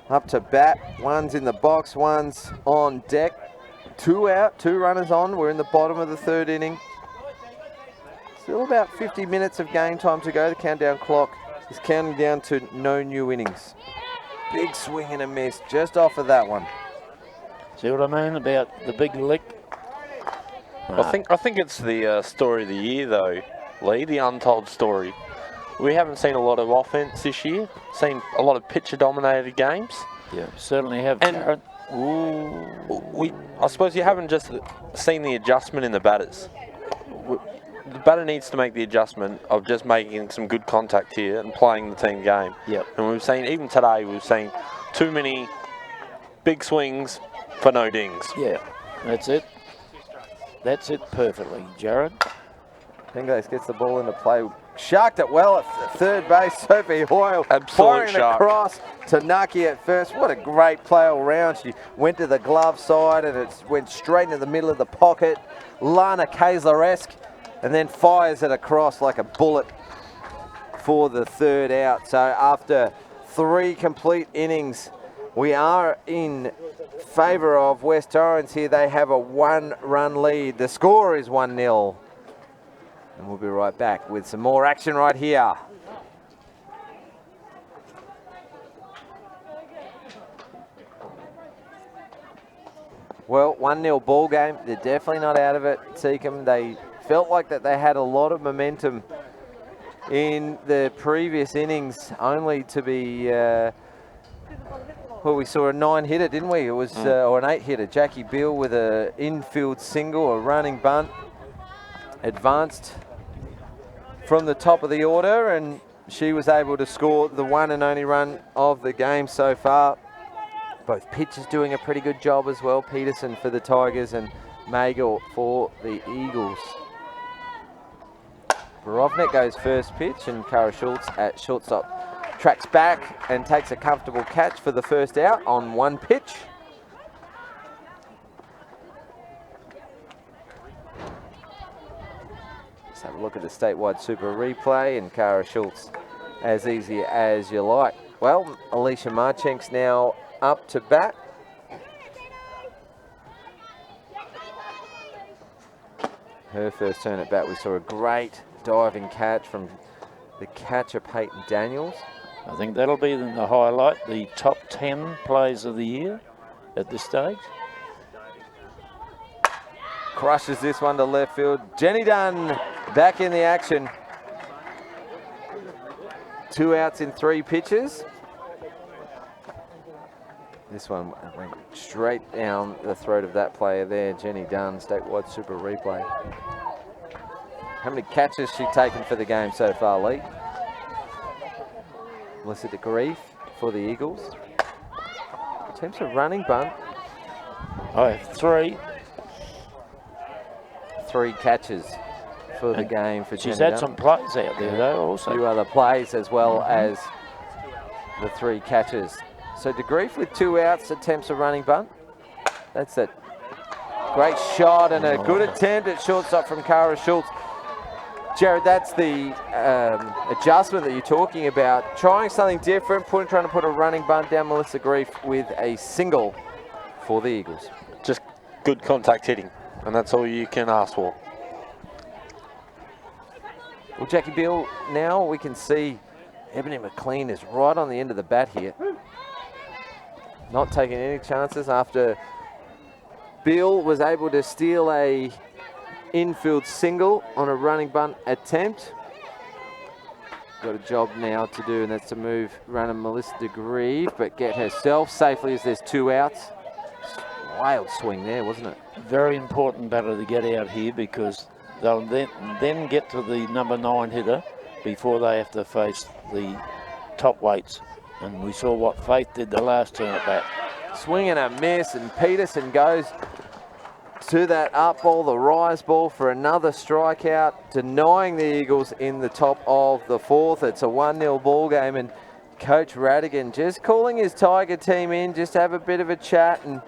up to bat. One's in the box, one's on deck. 2 out, 2 runners on. We're in the bottom of the 3rd inning. Still about 50 minutes of game time to go. The countdown clock is counting down to no new innings. Big swing and a miss just off of that one. See what I mean about the big lick? I think it's the story of the year, though, Lee, the untold story. We haven't seen a lot of offense this year. Seen a lot of pitcher-dominated games. Yeah, certainly have. And Jared. I suppose you haven't just seen the adjustment in the batters. The batter needs to make the adjustment of just making some good contact here and playing the team game. Yep. And we've seen, even today, we've seen too many big swings for no dings. Yeah, that's it. That's it perfectly, Jared. Pengele gets the ball into play. Sharked it well at third base. Sophie Hoyle firing shark. across to Nucky at first. What a great play all round. She went to the glove side and it went straight into the middle of the pocket. Lana Kayser-esque, and then fires it across like a bullet for the 3rd out. So after 3 complete innings, we are in favour of West Torrens here. They have a 1-run lead. The score is 1-0. And we'll be right back with some more action right here. Well, 1-0 ball game. They're definitely not out of it, Seacombe. They felt like that they had a lot of momentum in the previous innings, only to be, well, we saw a 9-hitter, didn't we? It was, or an 8-hitter. Jackie Beale with an infield single, a running bunt, advanced from the top of the order, and she was able to score the 1 and only run of the game so far. Both pitchers doing a pretty good job as well. Peterson for the Tigers and Magor for the Eagles. Borovnik goes first pitch, and Cara Schultz at shortstop tracks back and takes a comfortable catch for the 1st out on 1 pitch. Let's have a look at the statewide super replay, and Cara Schultz as easy as you like. Well, Alicia Marchenk's now up to bat. Her first turn at bat, we saw a great diving catch from the catcher Peyton Daniels. I think that'll be the highlight, the top 10 plays of the year at this stage. Crushes this one to left field. Jenny Dunn back in the action. 2 outs in 3 pitches. This one went straight down the throat of that player there, Jenny Dunn, statewide super replay. How many catches she taken for the game so far, Lee? Melissa DeGrief for the Eagles. Attempts a running bunt. I have 3. 3 catches for the game for Jenny She's had Dunn. some plays out there though also. 2 other plays as well as the 3 catches. So DeGrief with 2 outs, attempts a running bunt. That's it. Great shot and a good attempt at shortstop from Cara Schultz. Jared, that's the adjustment that you're talking about. Trying something different, trying to put a running bunt down. Melissa DeGrief with a single for the Eagles. Just good contact hitting. And that's all you can ask for. Well, Jackie Bill, now we can see Ebony McLean is right on the end of the bat here. Not taking any chances after Bill was able to steal a infield single on a running bunt attempt. Got a job now to do, and that's to move runner Melissa DeGrieve, but get herself safely as there's 2 outs. Wild swing there, wasn't it? Very important batter to get out here because they'll then get to the number 9 hitter before they have to face the top weights. And we saw what Faith did the last turn at bat. Swing and a miss, and Peterson goes to that up ball, the rise ball, for another strikeout, denying the Eagles in the top of the 4th. It's a 1-0 ball game, and Coach Radigan just calling his Tiger team in just to have a bit of a chat, and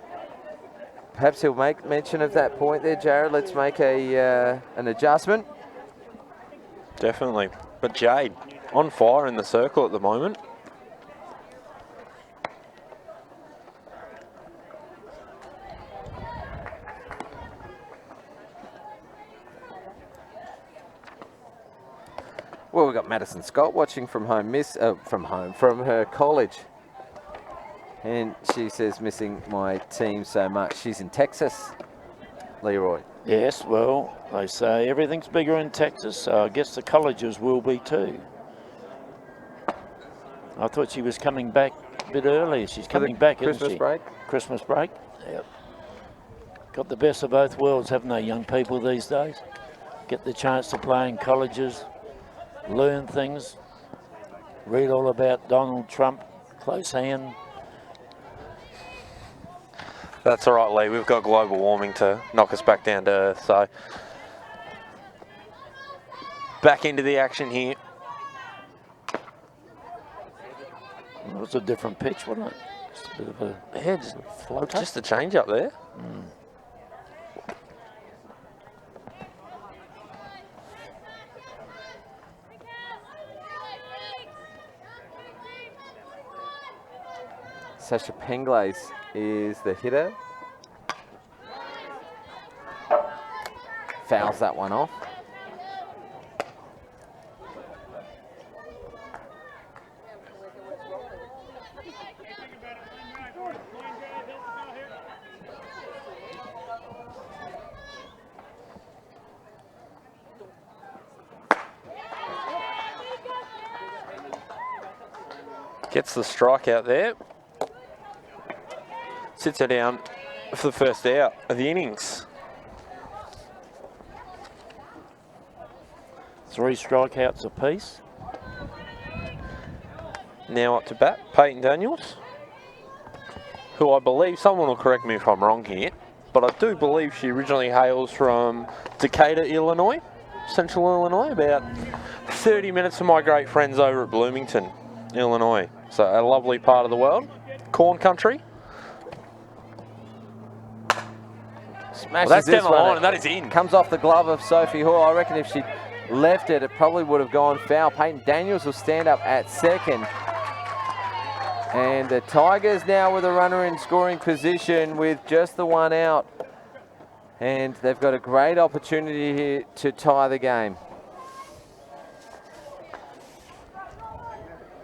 perhaps he'll make mention of that point there, Jared. Let's make an adjustment. Definitely. But Jade, on fire in the circle at the moment. Well, we've got Madison Scott watching from home, from her college. And she says, missing my team so much. She's in Texas, Leroy. Yes, well, they say everything's bigger in Texas, so I guess the colleges will be too. I thought she was coming back a bit earlier. She's coming back, isn't she? Christmas break? Christmas break? Yep. Got the best of both worlds, haven't they, young people these days? Get the chance to play in colleges, learn things, read all about Donald Trump, close hand. That's all right, Lee. We've got global warming to knock us back down to earth. So back into the action here. It was a different pitch, wasn't it? Just a bit of a floater. Just a change up there. Sasha Penglace is the hitter. Fouls that one off. Gets the strike out there. Sits her down for the first out of the innings. 3 strikeouts apiece. Now up to bat, Peyton Daniels, who I believe, someone will correct me if I'm wrong here, but I do believe she originally hails from Decatur, Illinois, Central Illinois, about 30 minutes from my great friends over at Bloomington, Illinois. So a lovely part of the world, corn country. Smashes That's this down the one. line, and that is in. Comes off the glove of Sophie Hall. I reckon if she left it, it probably would have gone foul. Peyton Daniels will stand up at second. And the Tigers now with a runner in scoring position with just the 1 out. And they've got a great opportunity here to tie the game.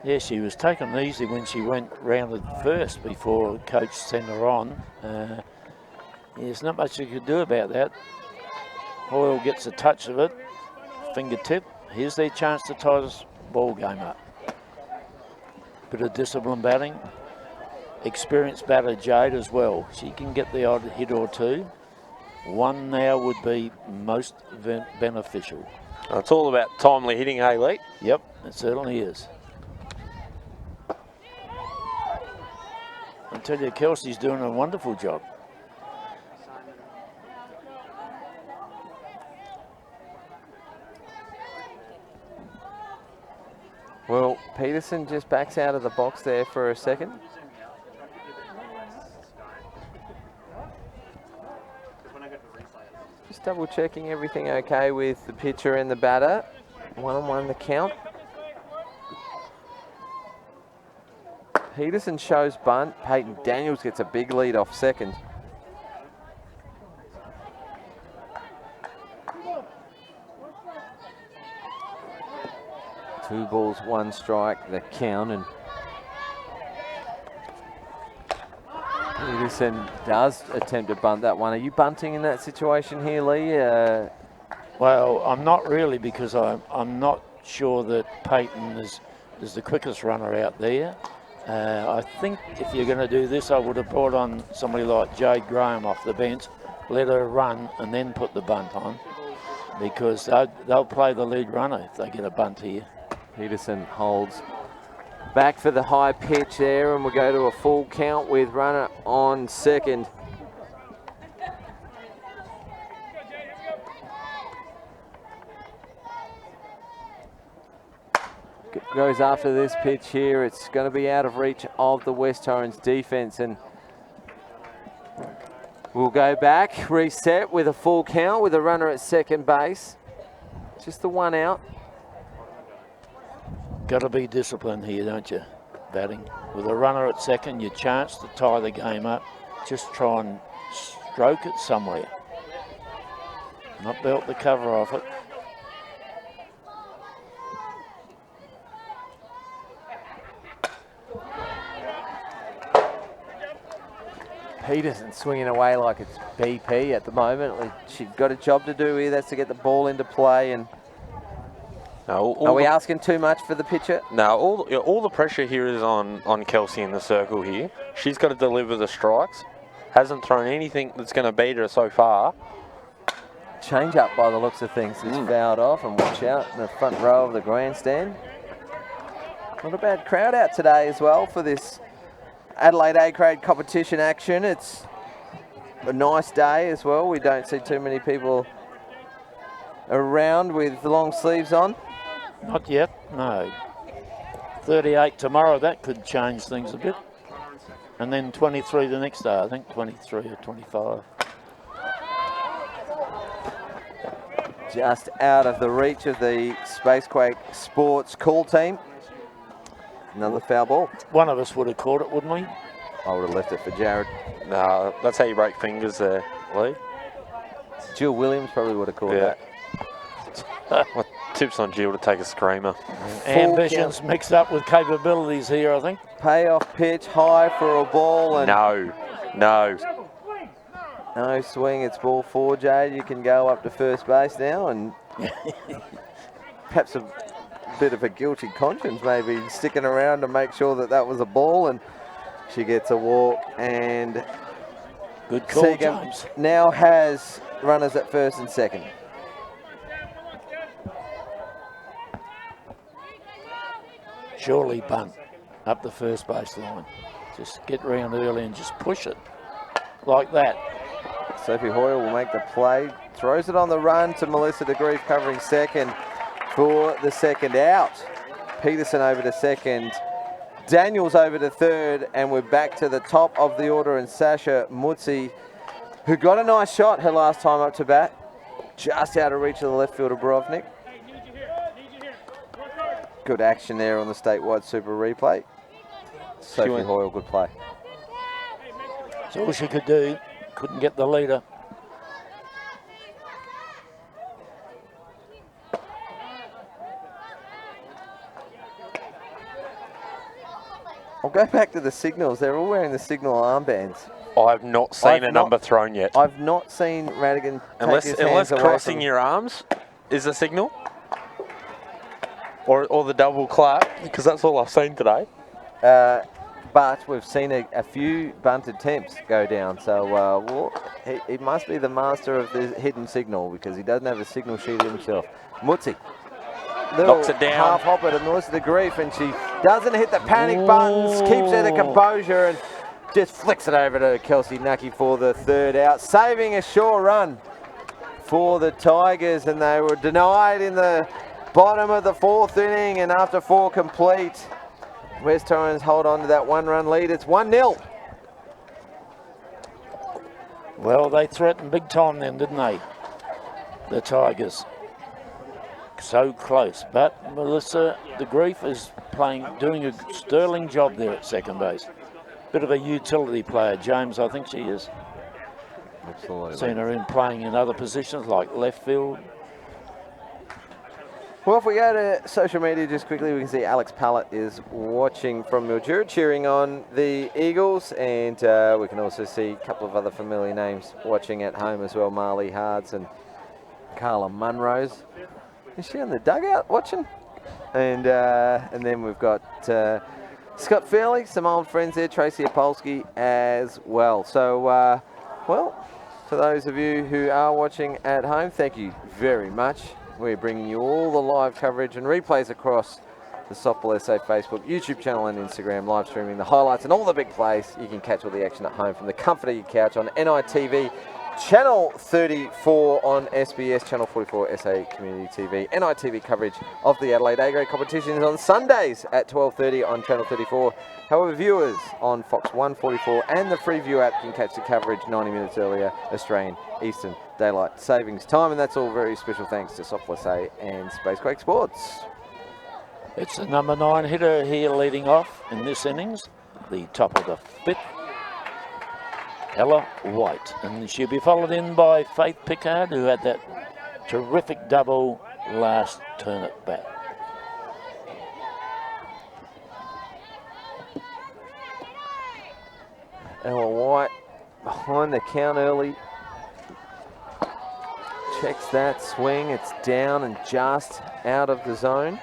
Yeah, she was taken easy when she went rounded first before coach sent her on. There's not much you could do about that. Hoyle gets a touch of it, fingertip. Here's their chance to tie this ball game up. Bit of discipline batting. Experienced batter Jade as well. She can get the odd hit or two. 1 now would be most beneficial. It's all about timely hitting, hey, Lee? Yep, it certainly is. I tell you, Kelsey's doing a wonderful job. Well, Peterson just backs out of the box there for a second. Just double checking everything okay with the pitcher and the batter. 1-on-1 the count. Peterson shows bunt. Peyton Daniels gets a big lead off second. 2 balls, 1 strike, the count, and Peterson does attempt to bunt that one. Are you bunting in that situation here, Lee? Well, I'm not really, because I'm not sure that Peyton is the quickest runner out there. I think if you're going to do this, I would have brought on somebody like Jade Graham off the bench, let her run, and then put the bunt on, because they'll play the lead runner if they get a bunt here. Peterson holds back for the high pitch there, and we'll go to a full count with runner on second. Goes after this pitch here. It's going to be out of reach of the West Torrens defence, and we'll go back, reset with a full count with a runner at second base. Just the 1 out. Got to be disciplined here, don't you, batting? With a runner at second, your chance to tie the game up. Just try and stroke it somewhere. Not belt the cover off it. Peterson swinging away like it's BP at the moment. She's got a job to do here. That's to get the ball into play. And no, are we asking too much for the pitcher? No, all the pressure here is on Kelsey in the circle here. She's got to deliver the strikes. Hasn't thrown anything that's going to beat her so far. Change up by the looks of things. It's fouled off, and watch out in the front row of the grandstand. Not a bad crowd out today as well for this Adelaide A-grade competition action. It's a nice day as well. We don't see too many people around with the long sleeves on. Not yet, no. 38 tomorrow, that could change things a bit. And then 23 the next day, I think 23 or 25. Just out of the reach of the Spacequake Sports call team. Another foul ball. One of us would have caught it, wouldn't we? I would have left it for Jared. No, that's how you break fingers there, Lee. Jill Williams probably would have caught that. Well, tips on Jill to take a screamer. Ambitions mixed up with capabilities here, I think. Payoff pitch, high for a ball. And no swing. It's ball 4, Jade. You can go up to first base now, and perhaps a bit of a guilty conscience maybe sticking around to make sure that that was a ball, and she gets a walk. And good call, Seacombe James. now has runners at first and second. Surely bunt up the first base line. Just get round early and just push it like that. Sophie Hoyle will make the play, throws it on the run to Melissa de Grief covering second for the second out. Peterson over to second, Daniels over to third, and we're back to the top of the order, and Sasha Mutzi, who got a nice shot her last time up to bat, just out of reach of the left fielder Brovnik. Good action there on the statewide super replay. Sophie Hoyle, good play. That's all she could do. Couldn't get the leader. I'll go back to the signals. They're all wearing the signal armbands. I've not seen a number thrown yet. I've not seen Radigan unless take his hands away crossing from your arms is a signal, or the double clap, because that's all I've seen today. But we've seen a few bunt attempts go down, so he must be the master of the hidden signal, because he doesn't have a signal sheet himself. Mutzi. Knocks it down. Half hopper to Melissa de Grief, and she doesn't hit the panic buttons, keeps her the composure, and just flicks it over to Kelsey Nucky for the third out, saving a sure run for the Tigers, and they were denied in the bottom of the 4th inning, and after 4 complete, West Torrens hold on to that 1-run lead. It's 1-0. Well, they threatened big time then, didn't they? The Tigers. So close, but Melissa de Grief is doing a sterling job there at second base. Bit of a utility player, James, I think she is. Absolutely. Seen her playing in other positions like left field. Well, if we go to social media just quickly, we can see Alex Pallett is watching from Mildura, cheering on the Eagles, and we can also see a couple of other familiar names watching at home as well. Marley Hards and Carla Munrose. Is she in the dugout watching? And then we've got Scott Fairley, some old friends there, Tracy Opolsky as well. So, well, for those of you who are watching at home, thank you very much. We're bringing you all the live coverage and replays across the Softball SA Facebook, YouTube channel and Instagram, live streaming the highlights and all the big plays. You can catch all the action at home from the comfort of your couch on NITV, Channel 34 on SBS, Channel 44 SA Community TV. NITV coverage of the Adelaide A-grade competitions on Sundays at 12:30 on Channel 34. However, viewers on Fox 144 and the Freeview app can catch the coverage 90 minutes earlier, Australian Eastern Daylight Savings Time. And that's all very special thanks to Softball SA and Spacequake Sports. It's the number 9 hitter here leading off in this innings, the top of the 5th. Ella White, and she'll be followed in by Faith Pickard, who had that terrific double last turn at bat. Ella White behind the count early. Checks that swing, it's down and just out of the zone.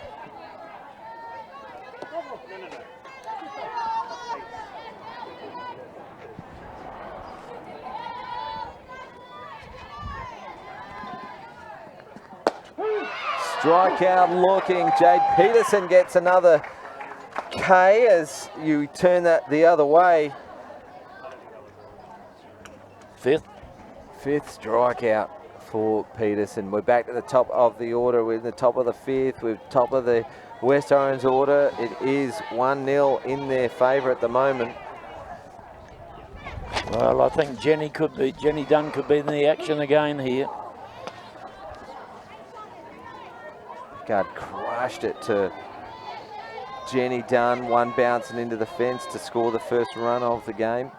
Strikeout looking. Jade Peterson gets another K as you turn that the other way. Fifth strikeout for Peterson. We're back to the top of the order. We're in the top of the 5th. We're top of the West Orange order. It is 1-0 in their favour at the moment. Well, I think Jenny Dunn could be in the action again here. God crushed it to Jenny Dunn, one bouncing into the fence to score the first run of the game.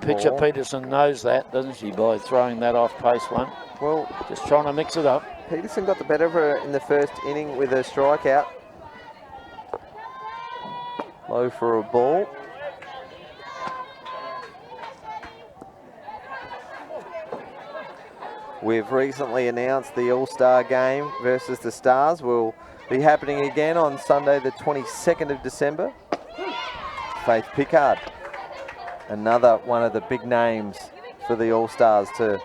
Pitcher Peterson knows that, doesn't she, by throwing that off pace one? Well, just trying to mix it up. Peterson got the better of her in the first inning with a strikeout. Low for a ball. We've recently announced the All-Star game versus the Stars will be happening again on Sunday the 22nd of December. Faith Pickard, another one of the big names for the All-Stars to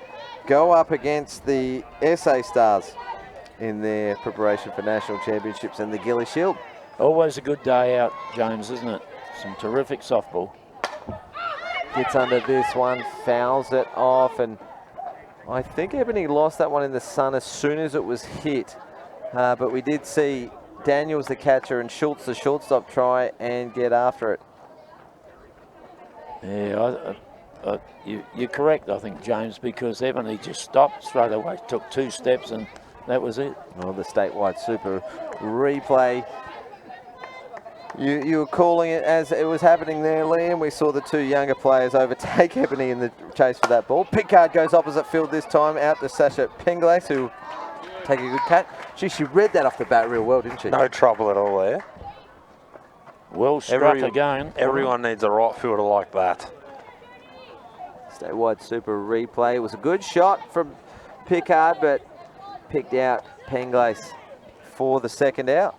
go up against the SA Stars in their preparation for national championships and the Gilly Shield. Always a good day out, James, isn't it? Some terrific softball. Gets under this one, fouls it off, and I think Ebony lost that one in the sun as soon as it was hit. But we did see Daniels, the catcher, and Schultz, the shortstop, try and get after it. Yeah, you're correct, I think, James, because Ebony just stopped straight away, took 2 steps, and that was it. Well, the statewide super replay. You were calling it as it was happening there, Liam. We saw the 2 younger players overtake Ebony in the chase for that ball. Pickard goes opposite field this time, out to Sasha Penglace, who take a good catch. Gee, she read that off the bat real well, didn't she? No trouble at all there. Well struck again. Everyone needs a right fielder like that. Statewide super replay. It was a good shot from Pickard, but picked out Penglace for the second out.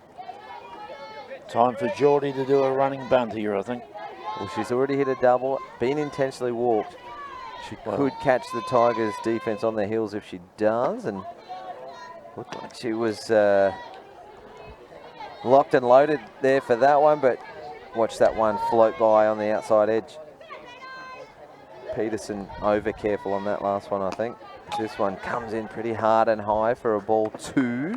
Time for Geordie to do a running bunt here, I think. Well, she's already hit a double, been intentionally walked. She could catch the Tigers' defence on their heels if she does, and looked like she was locked and loaded there for that one, but watch that one float by on the outside edge. Peterson over careful on that last one, I think. This one comes in pretty hard and high for a ball 2.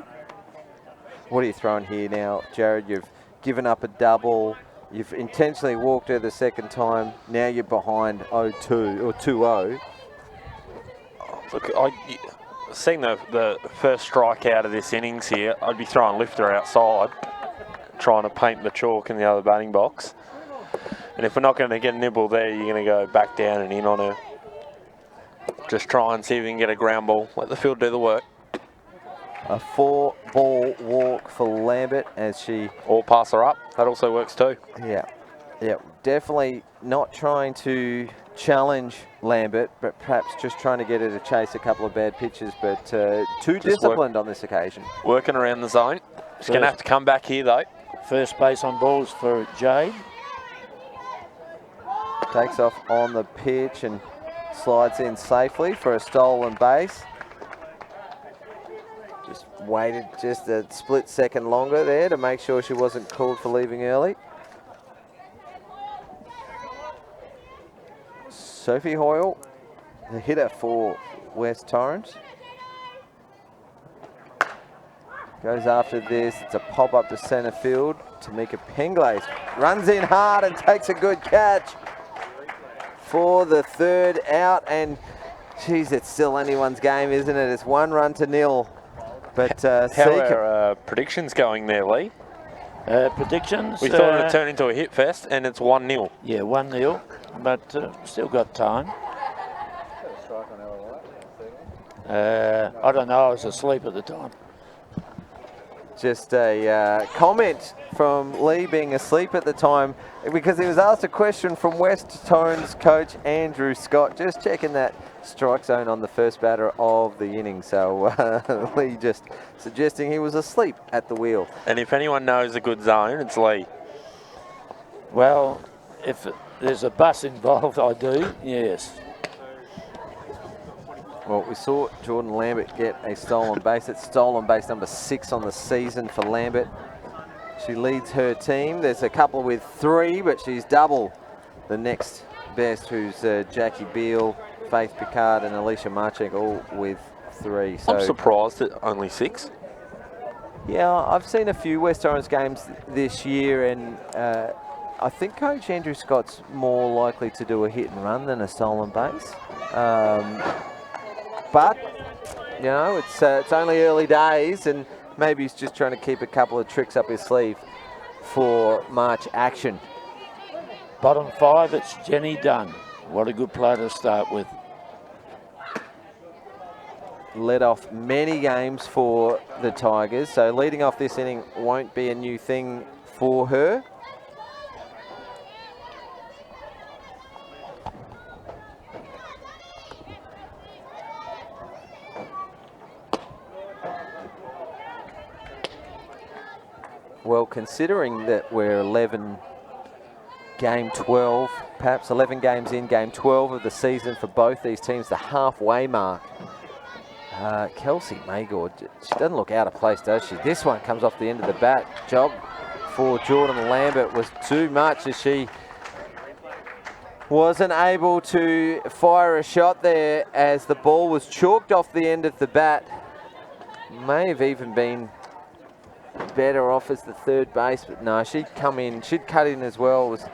What are you throwing here now, Jared? You've given up a double. You've intentionally walked her the second time. Now you're behind 0-2 or 2-0. Look, seeing the first strike out of this innings here, I'd be throwing lifter outside, trying to paint the chalk in the other batting box. And if we're not going to get a nibble there, you're going to go back down and in on her. Just try and see if we can get a ground ball. Let the field do the work. A 4-ball walk for Lambert as she... Or pass her up. That also works too. Yeah, definitely not trying to challenge Lambert, but perhaps just trying to get her to chase a couple of bad pitches, but too disciplined on this occasion. Working around the zone. She's going to have to come back here though. First base on balls for Jade. Takes off on the pitch and slides in safely for a stolen base. Just waited just a split second longer there to make sure she wasn't called for leaving early. Sophie Hoyle, the hitter for West Torrens. Goes after this. It's a pop up to centre field. Tamika Penglace runs in hard and takes a good catch for the third out. And geez, it's still anyone's game, isn't it? It's 1-0. But how are predictions going there, Lee? Predictions? We thought it'd turn into a hit fest, and it's 1-0. Yeah, 1-0, but still got time. I don't know, I was asleep at the time. Just a comment from Lee being asleep at the time because he was asked a question from West Torrens coach Andrew Scott, just checking that strike zone on the first batter of the inning. So Lee just suggesting he was asleep at the wheel. And if anyone knows a good zone, it's Lee. Well, if there's a bus involved, I do, yes. Well, we saw Jordan Lambert get a stolen base. It's stolen base number 6 on the season for Lambert. She leads her team. There's a couple with 3, but she's double the next best, who's Jackie Beale, Faith Picard, and Alicia Marchek, all with 3. So I'm surprised at only 6. yeah, I've seen a few West Torrens games this year, and I think Coach Andrew Scott's more likely to do a hit and run than a stolen base. But, you know, it's only early days, and maybe he's just trying to keep a couple of tricks up his sleeve for March action. Bottom 5, it's Jenny Dunn. What a good player to start with. Led off many games for the Tigers, so leading off this inning won't be a new thing for her. Well, considering that we're 11 game 12, perhaps 11 games in, game 12 of the season for both these teams, the halfway mark. Kelsey Magord, she doesn't look out of place, does she? This one comes off the end of the bat. Job for Jordan Lambert was too much as she wasn't able to fire a shot there as the ball was chalked off the end of the bat. May have even been better off as the third base, but no, she'd come in, she'd cut in as well. It was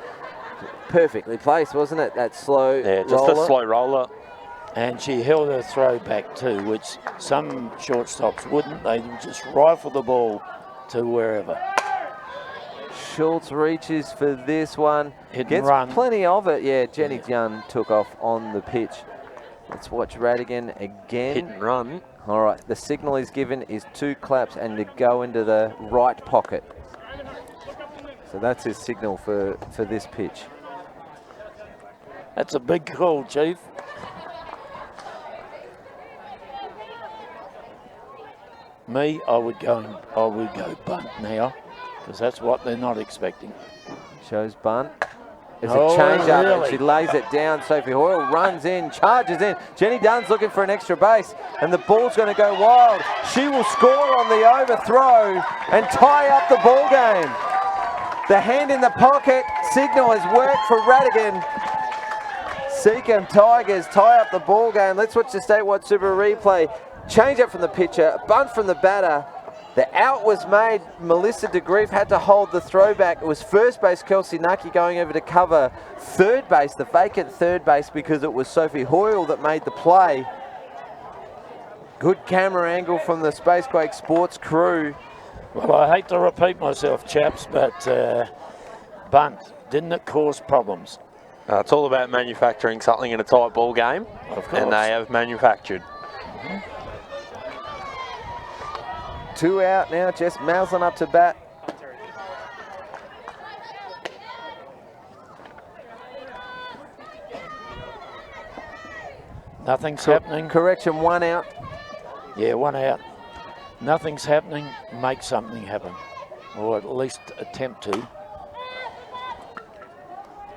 perfectly placed, wasn't it? That slow just roller. a slow roller. And she held her throw back too, which some shortstops wouldn't. They would just rifle the ball to wherever. Schultz reaches for this one. Hit and Gets run. plenty of it. Yeah, Jenny Dunn took off on the pitch. Let's watch Radigan again. Hit and run. All right, the signal he's given is 2 claps and to go into the right pocket. So that's his signal for this pitch. That's a big call, Chief. Me, I would go bunt now, because that's what they're not expecting. Shows bunt. It's Oh, a change up really? and she lays it down. Sophie Hoyle runs in, charges in. Jenny Dunn's looking for an extra base and the ball's going to go wild. She will score on the overthrow and tie up the ball game. The hand in the pocket signal has worked for Radigan. Seacombe Tigers tie up the ball game. Let's watch the statewide Super replay. Change up from the pitcher, bunt from the batter. The out was made. Melissa DeGrief had to hold the throwback. It was first base Kelsey Nucky going over to cover third base, the vacant third base, because it was Sophie Hoyle that made the play. Good camera angle from the Spacequake Sports crew. Well, I hate to repeat myself, chaps, but bunt, didn't it cause problems? It's all about manufacturing something in a tight ball game, Of course. and they have manufactured. 2 out now. Jess Maslin up to bat. Nothing's happening. Correction, 1 out. Yeah, 1 out. Nothing's happening. Make something happen, or at least attempt to.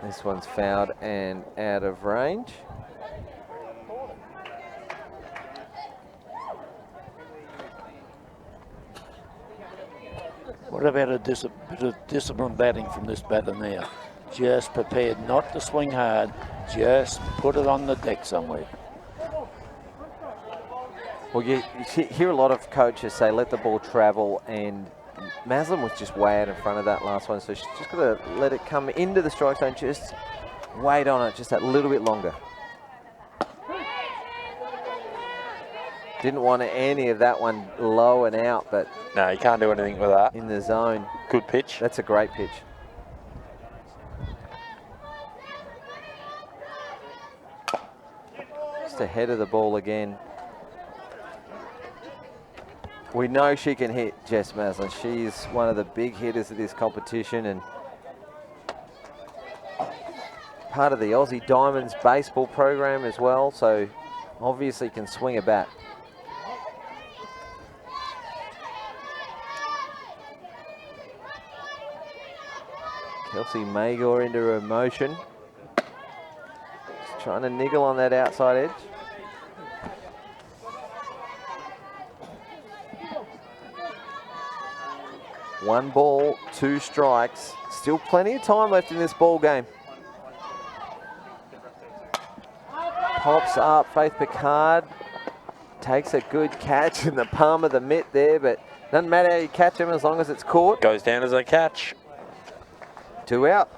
This one's fouled and out of range. What about a bit of disciplined batting from this batter now? Just prepared not to swing hard, just put it on the deck somewhere. Well, you hear a lot of coaches say let the ball travel, and Maslin was just way out in front of that last one, so she's just got to let it come into the strike zone, just wait on it just that little bit longer. Didn't want any of that one low and out, but No, you can't do anything with that. in the zone. Good pitch. That's a great pitch. Just ahead of the ball again. We know she can hit, Jess Maslin. She's one of the big hitters of this competition and part of the Aussie Diamonds baseball program as well, so obviously can swing a bat. Kelsey Magor into her motion. Just trying to niggle on that outside edge. One ball, 2 strikes. Still plenty of time left in this ball game. Pops up, Faith Picard takes a good catch in the palm of the mitt there, but doesn't matter how you catch him as long as it's caught. Goes down as a catch. 2 out.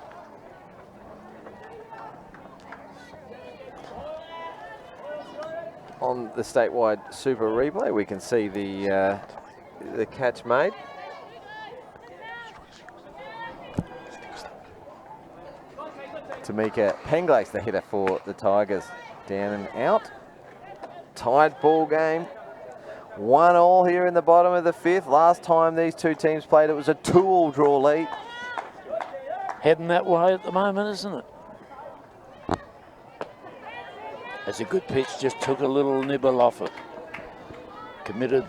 On the statewide Super Replay, we can see the catch made. Tamika Penglace, the hitter for the Tigers, down and out. Tied ball game. 1-1 here in the bottom of the 5th. Last time these two teams played, it was a 2-2 draw lead. Heading that way at the moment, isn't it? That's a good pitch, just took a little nibble off it. Committed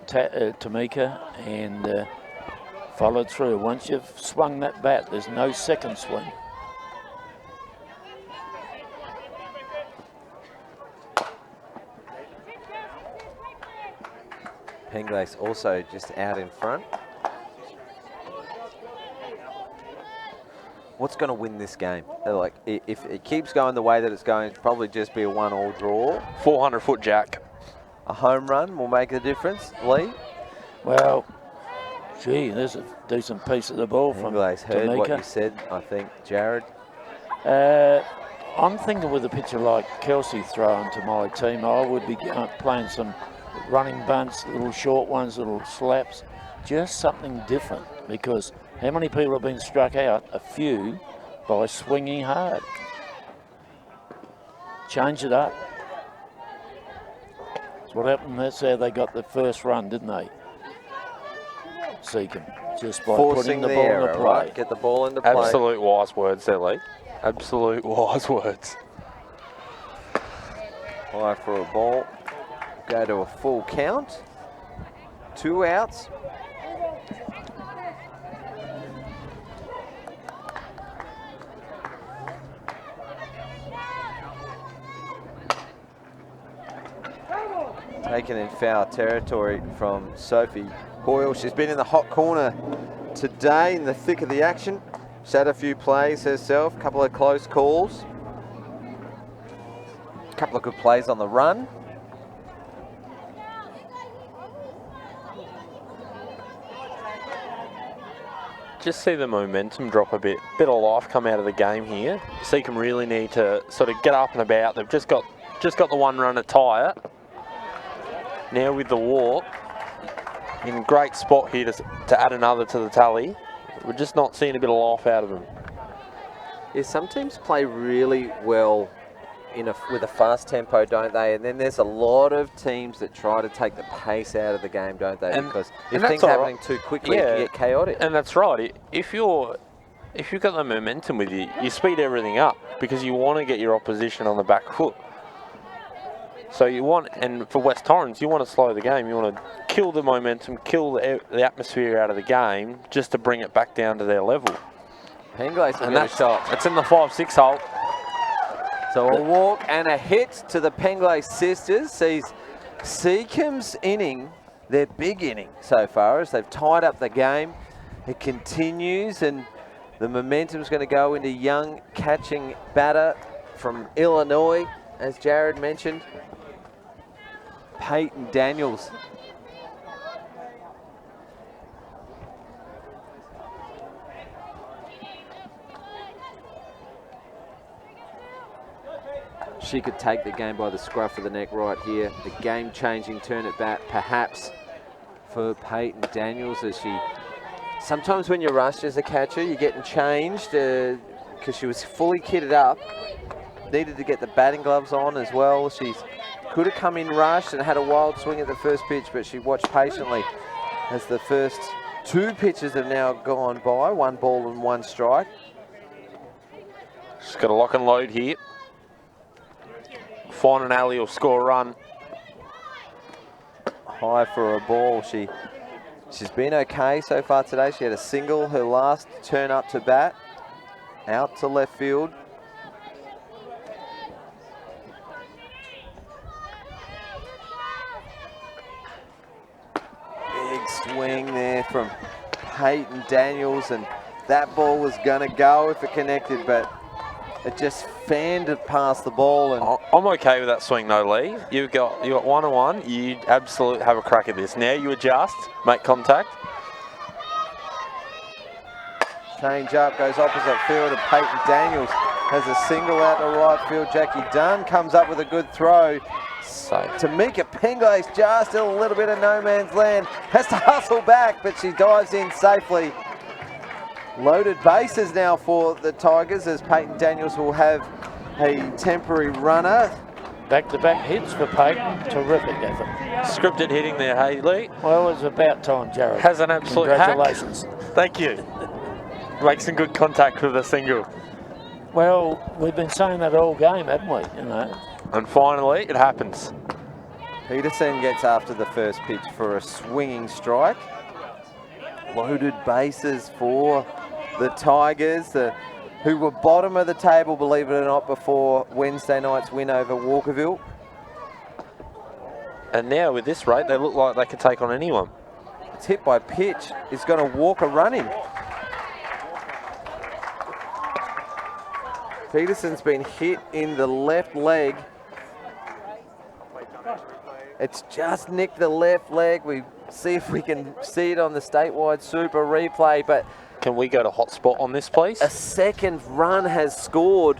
Tamika and followed through. Once you've swung that bat, there's no second swing. Penglace also just out in front. What's going to win this game? Like, if it keeps going the way that it's going, it'll probably just be a 1-1 draw. 400-foot jack. A home run will make the difference. Lee? Well, gee, there's a decent piece of the ball from Penglace heard Tamika. what you said, I think. Jared? I'm thinking with a pitcher like Kelsey throwing to my team, I would be playing some running bunts, little short ones, little slaps, just something different, because how many people have been struck out? A few, by swinging hard. Change it up. That's what happened. That's how they got the first run, didn't they? Seacombe, just by Forcing putting the ball error, into play. right? Get the ball into play. Absolute wise words there, Lee. Absolute wise words. High for a ball. Go to a full count. 2 outs. Taken in foul territory from Sophie Hoyle. She's been in the hot corner today in the thick of the action. She's had a few plays herself, a couple of close calls. A couple of good plays on the run. Just see the momentum drop a bit. Bit of life come out of the game here. Seacombe really need to sort of get up and about. They've just got the 1 run to tie it. Now with the walk, in great spot here to add another to the tally. We're just not seeing a bit of life out of them. Yeah, some teams play really well with a fast tempo, don't they? And then there's a lot of teams that try to take the pace out of the game, don't they? Because if things are happening too quickly, it can get chaotic. And that's right. If you've got the momentum with you, you speed everything up because you want to get your opposition on the back foot. So you want, and for West Torrens, you want to slow the game. You want to kill the momentum, kill the atmosphere out of the game, just to bring it back down to their level. Penglace will get a shot. It's in the 5-6 hole. So a walk and a hit to the Penglace sisters sees Seacombe's inning, their big inning so far, as they've tied up the game. It continues, and the momentum's going to go into young catching batter from Illinois, as Jared mentioned, Peyton Daniels. She could take the game by the scruff of the neck right here. The game-changing turn at bat, perhaps, for Peyton Daniels, as she... Sometimes when you're rushed as a catcher, you're getting changed because she was fully kitted up. Needed to get the batting gloves on as well. She could have come in rushed and had a wild swing at the first pitch, but she watched patiently as the first 2 pitches have now gone by. 1 ball and 1 strike. She's got a lock and load here. Find an alley or score a run. High for a ball. She's been okay so far today. She had a single her last turn up to bat. Out to left field. Big swing there from Peyton Daniels, and that ball was going to go if it connected, but it just fanned it past the ball. And I'm okay with that swing, though, Lee. You got 1 and 1. You absolutely have a crack at this. Now you adjust, make contact. Change up, goes opposite field, and Peyton Daniels has a single out to right field. Jackie Dunn comes up with a good throw. Safe. Tamika Penglace just a little bit of no man's land. Has to hustle back, but she dives in safely. Loaded bases now for the Tigers, as Peyton Daniels will have a temporary runner. Back-to-back hits for Peyton. Terrific effort. Scripted hitting there, hey, Lee. Well, it's about time, Jared. Has an absolute Congratulations. hack. Thank you. Make some good contact with a single. Well, we've been saying that all game, haven't we? You know. And finally, it happens. Peterson gets after the first pitch for a swinging strike. Loaded bases for the Tigers, who were bottom of the table, believe it or not, before Wednesday night's win over Walkerville. And now with this rate, they look like they could take on anyone. It's hit by pitch. It's going to walk a run him. Peterson's been hit in the left leg. It's just nicked the left leg. We see if we can see it on the statewide super replay, but can we go to hotspot on this, please? a second run has scored.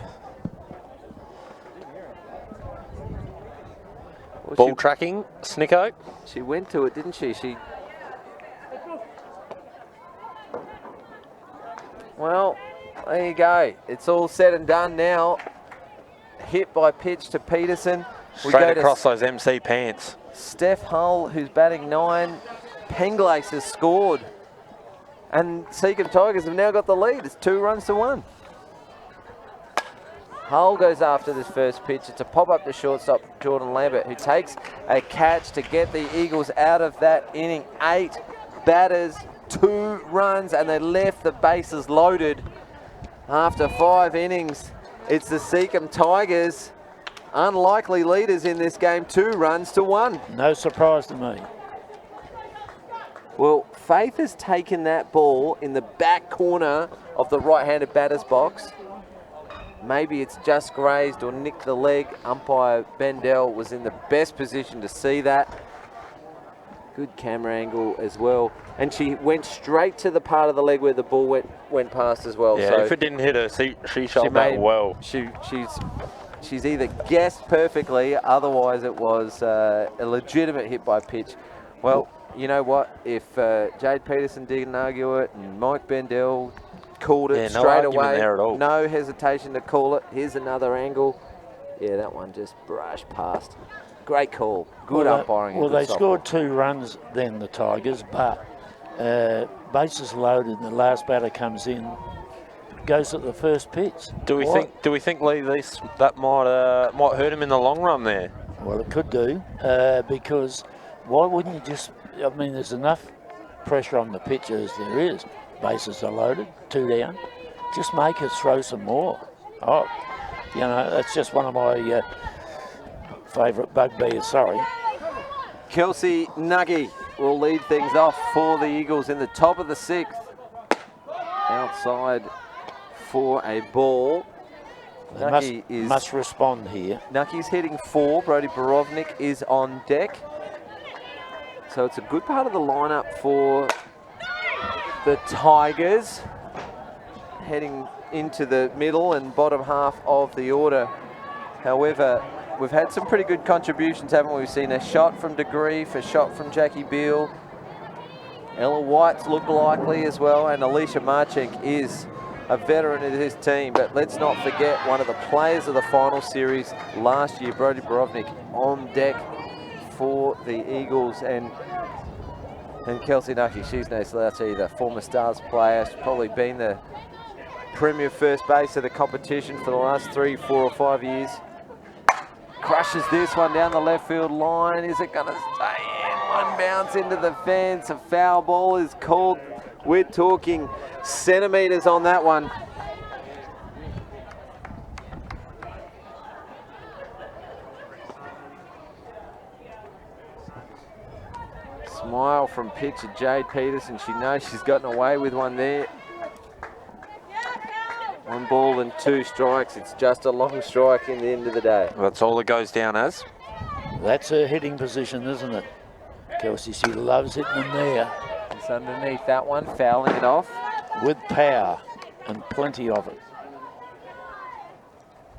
Well, Ball tracking, Snicko. She went to it, didn't she? Well, there you go. It's all said and done now. Hit by pitch to Peterson. Straight across those MC pants. Steph Hull, who's batting 9. Penglace has scored. And Seacombe Tigers have now got the lead. It's 2 runs to 1. Hull goes after this first pitch. It's a pop-up to shortstop Jordan Lambert, who takes a catch to get the Eagles out of that inning. 8 batters, 2 runs, and they left the bases loaded. After 5 innings, it's the Seacombe Tigers, unlikely leaders in this game, 2 runs to 1. No surprise to me. Well, Faith has taken that ball in the back corner of the right-handed batter's box. Maybe it's just grazed or nicked the leg. Umpire Bendell was in the best position to see that. Good camera angle as well. And she went straight to the part of the leg where the ball went past as well. Yeah, so if it didn't hit her, she shot that well. She's either guessed perfectly, otherwise it was a legitimate hit by pitch. Well, you know what? If Jade Peterson didn't argue it and Mike Bendell called it straight away, there at all. No hesitation to call it. Here's another angle. Yeah, that one just brushed past. Great call. Good Well, umpiring. Well, and good they scored 2 runs then, the Tigers, but bases loaded and the last batter comes in, goes at the first pitch. Do we think Lee that might hurt him in the long run there? Well, it could do, because why wouldn't you just, I mean, there's enough pressure on the pitch as there is. Bases are loaded, 2 down. Just make us throw some more. Oh, you know, that's just one of my favourite bugbears, sorry. Kelsey Nuggie will lead things off for the Eagles in the top of the 6th. Outside for a ball. They must respond here. Nuckie's hitting 4. Brody Borovnik is on deck. So it's a good part of the lineup for the Tigers. Heading into the middle and bottom half of the order. However, we've had some pretty good contributions, haven't we? We've seen a shot from De Grief, a shot from Jackie Beale. Ella White's look likely as well, and Alicia Marchenk is a veteran of this team. But let's not forget one of the players of the final series last year, Brody Borovnik, on deck for the Eagles. And Kelsey Nucky, she's no slouch either. Former Stars player, she's probably been the premier first base of the competition for the last 3, 4 or 5 years. Crushes this one down the left field line. Is it going to stay in? One bounce into the fence. A foul ball is called. We're talking centimetres on that one. Smile from pitcher Jade Peterson. She knows she's gotten away with one there. 1 ball and 2 strikes. It's just a long strike in the end of the day. That's all it goes down as. That's her hitting position, isn't it? Kelsey, she loves hitting them there. It's underneath that one, fouling it off. With power, and plenty of it.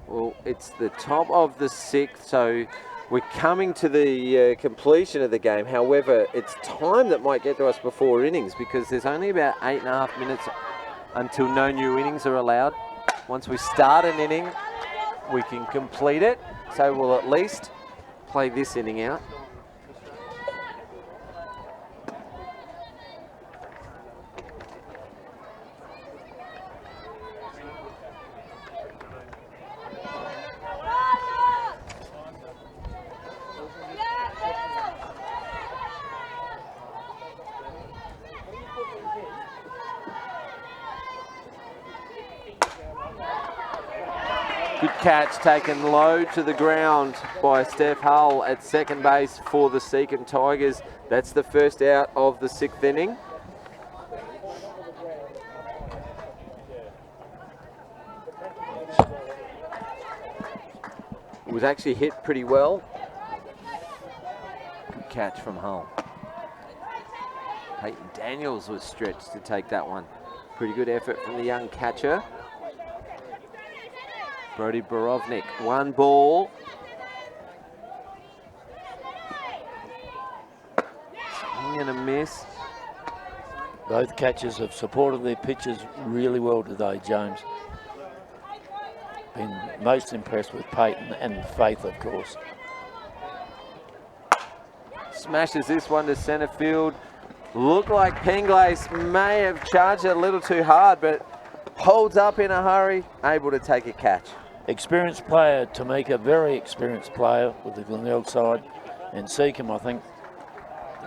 Well, it's the top of the 6th, so we're coming to the completion of the game. However, it's time that might get to us before innings, because there's only about 8.5 minutes until no new innings are allowed. Once we start an inning, we can complete it. So we'll at least play this inning out. Good catch taken low to the ground by Steph Hull at second base for the Seacombe Tigers. That's the first out of the 6th inning. It was actually hit pretty well. Good catch from Hull. Peyton Daniels was stretched to take that one. Pretty good effort from the young catcher. Brody Borovnik, 1 ball. Swing and a miss. Both catchers have supported their pitchers really well today, James. Been most impressed with Peyton and Faith, of course. Smashes this one to centre field. Looked like Penglace may have charged it a little too hard, but holds up in a hurry, able to take a catch. Experienced player, Tamika, very experienced player with the Glenelg side. And Seacombe, I think,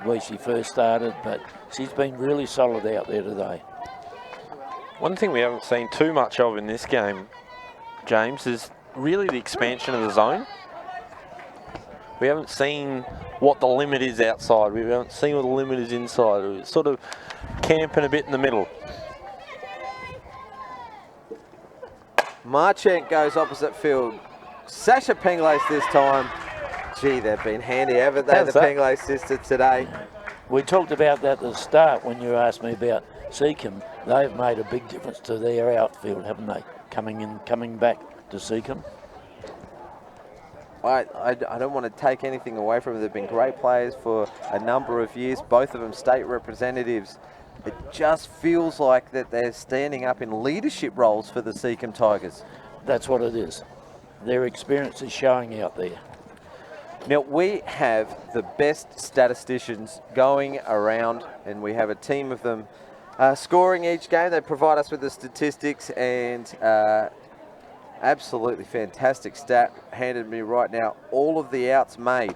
where she first started, but she's been really solid out there today. One thing we haven't seen too much of in this game, James, is really the expansion of the zone. We haven't seen what the limit is outside. We haven't seen what the limit is inside. We're sort of camping a bit in the middle. Marchenk goes opposite field. Sasha Penglace this time. Gee, they've been handy, haven't they, the Penglace sisters today? We talked about that at the start when you asked me about Seacombe. They've made a big difference to their outfield, haven't they? Coming back to Seacombe. I don't want to take anything away from them. They've been great players for a number of years, both of them state representatives. It just feels like that they're standing up in leadership roles for the Seacombe Tigers. That's what it is. their experience is showing out there. Now, we have the best statisticians going around, and we have a team of them scoring each game. They provide us with the statistics, and absolutely fantastic stat handed me right now. All of the outs made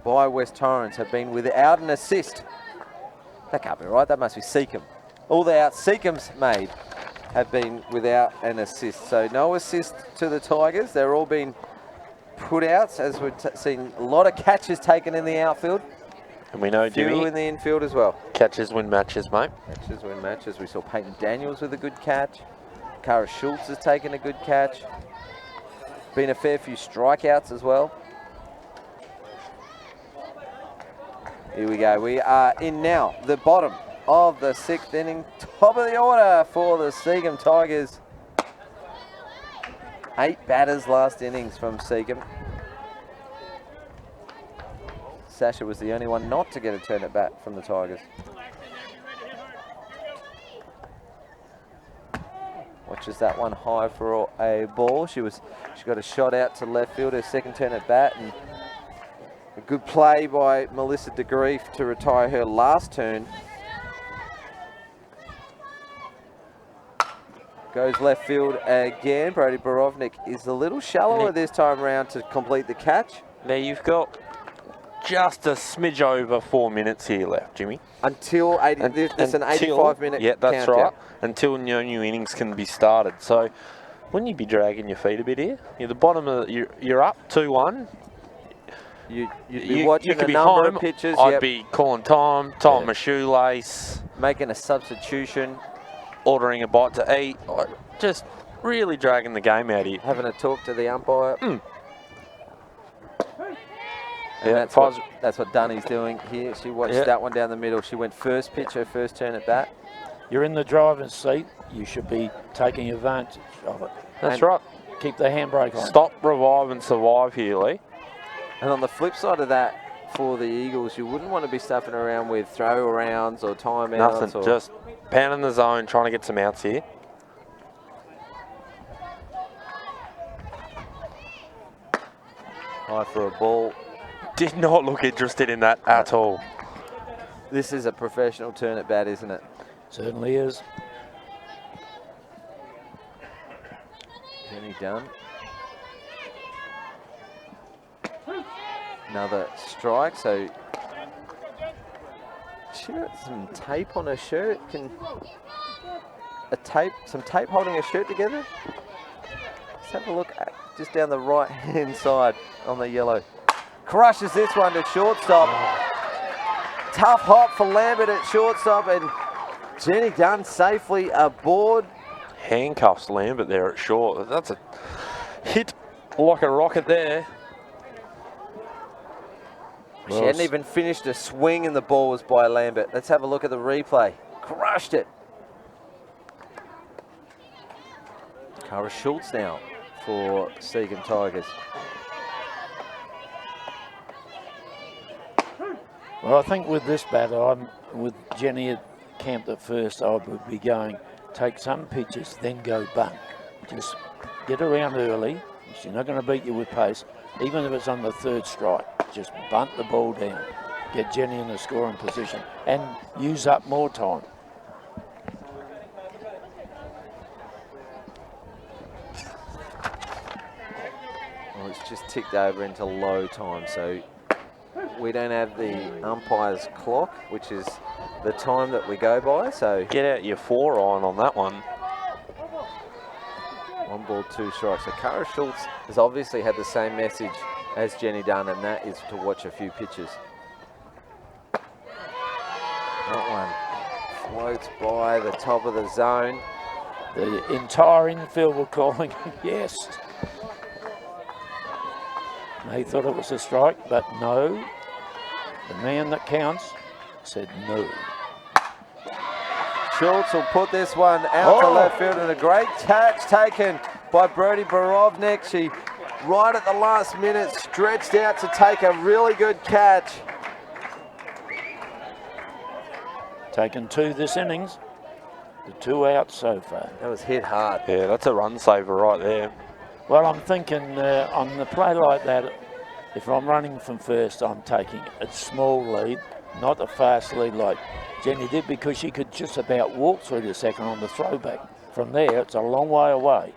by West Torrens have been without an assist. That can't be right. That must be Seacombe. All the outs Seacombe's made have been without an assist. So no assist to the Tigers. They're all been put outs, as we've seen a lot of catches taken in the outfield. And we know, Jimmy, few in the infield as well. catches win matches, mate. Catches win matches. We saw Peyton Daniels with a good catch. Cara Schultz has taken a good catch. Been a fair few strikeouts as well. Here we go. We are in now the bottom of the 6th inning. Top of the order for the Seacombe Tigers. 8 batters last innings from Seacombe. Sasha was the only one not to get a turn at bat from the Tigers. Watches that one high for a ball. She got a shot out to left field, her second turn at bat, and a good play by Melissa de Grief to retire her last turn. Goes left field again. Brody Borovnik is a little shallower this time around to complete the catch. Now you've got just a smidge over 4 minutes here left, Jimmy. Until there's an 85-minute Yeah, that's countdown. right. Until new innings can be started. So wouldn't you be dragging your feet a bit here? You're the bottom of you're up 2-1. You'd be watching could a be number home. of pitches. I'd be calling time, tying my shoelace, making a substitution, ordering a bite to eat, just really dragging the game out of you. having a talk to the umpire. And Yeah, that's what Dunny's doing here. She watched that one down the middle. She went first pitch, her first turn at bat. You're in the driver's seat. You should be taking advantage of it. That's right. Keep the handbrake on. Stop, revive, and survive here, Lee. And on the flip side of that, for the Eagles, you wouldn't want to be stuffing around with throw-arounds or timeouts. Nothing, just pounding the zone, trying to get some outs here. High for a ball. Did not look interested in that at all. This is a professional turn at bat, isn't it? Certainly is. Jenny Dunn. Another strike, so she got some tape on her shirt. Some tape holding her shirt together? Let's have a look at just down the right-hand side on the yellow. Crushes this one to shortstop. Tough hop for Lambert at shortstop, and Jenny Dunn safely aboard. Handcuffs Lambert there at short. That's a hit like a rocket there. She hadn't even finished a swing and the ball was by Lambert. Let's have a look at the replay. Crushed it. Cara Schultz now for Seacombe Tigers. Well, I think with this batter, with Jenny at camp at first, I would be going, take some pitches, then go bunt. Just get around early. She's not going to beat you with pace. Even if it's on the 3rd strike, just bunt the ball down. Get Jenny in the scoring position and use up more time. Well, it's just ticked over into low time, so we don't have the umpire's clock, which is the time that we go by. So Get out your 4-iron on that one. 1 ball, 2 strikes. So Cara Schultz has obviously had the same message as Jenny Dunn, and that is to watch a few pitches. That one floats by the top of the zone. The entire infield were calling yes. They thought it was a strike, but no. The man that counts said no. Schultz will put this one out to left field, and a great catch taken by Brody Borovnik. She, right at the last minute, stretched out to take a really good catch. Taken 2 this innings. The 2 out so far. That was hit hard. Yeah, that's a run saver right there. Well, I'm thinking on the play like that, if I'm running from first, I'm taking a small lead, not a fast lead like Jenny did, because she could just about walk through the second on the throwback. From there, it's a long way away.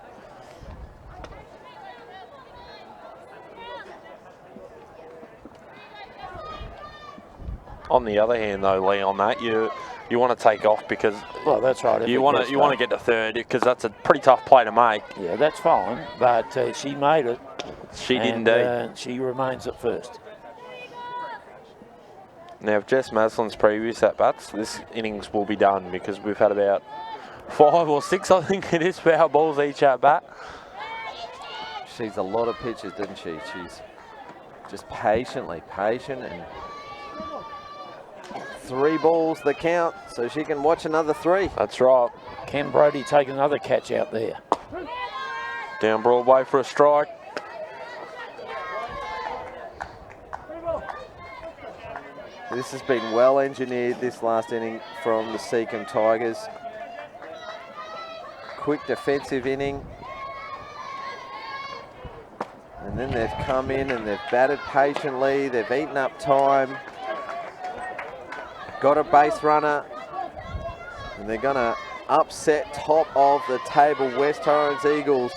On the other hand, though, Lee, on that you want to take off because Well, that's right. you want to get to third because that's a pretty tough play to make. Yeah, that's fine, but she made it. She did and, indeed. She remains at first. Now, if Jess Maslin's previous at bats, this innings will be done because we've had about 5 or 6, I think it is, foul balls each at bat. She's a lot of pitches, didn't she? She's just patient and 3 balls the count, so she can watch another 3. That's right. Can Brody take another catch out there? Down Broadway for a strike. This has been well engineered, this last inning from the Seacombe Tigers. Quick defensive inning. And then they've come in and they've batted patiently, they've eaten up time. Got a base runner, and they're gonna upset top of the table, West Torrens Eagles.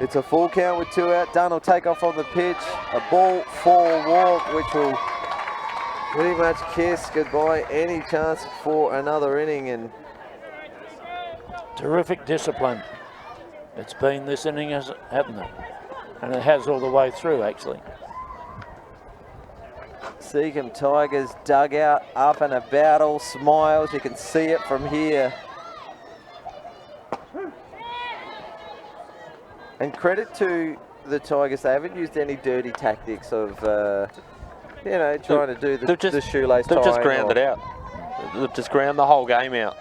It's a full count with 2 out. Dunn will take off on the pitch. A ball, 4 walk, which will pretty much kiss goodbye any chance for another inning. And Terrific discipline. It's been this inning, hasn't it? And it has all the way through, actually. Seacombe Tigers dugout up and about, all smiles. You can see it from here. And credit to the Tigers, they haven't used any dirty tactics of, you know, trying to do the shoelace tying. They've just ground it out. They've just ground the whole game out.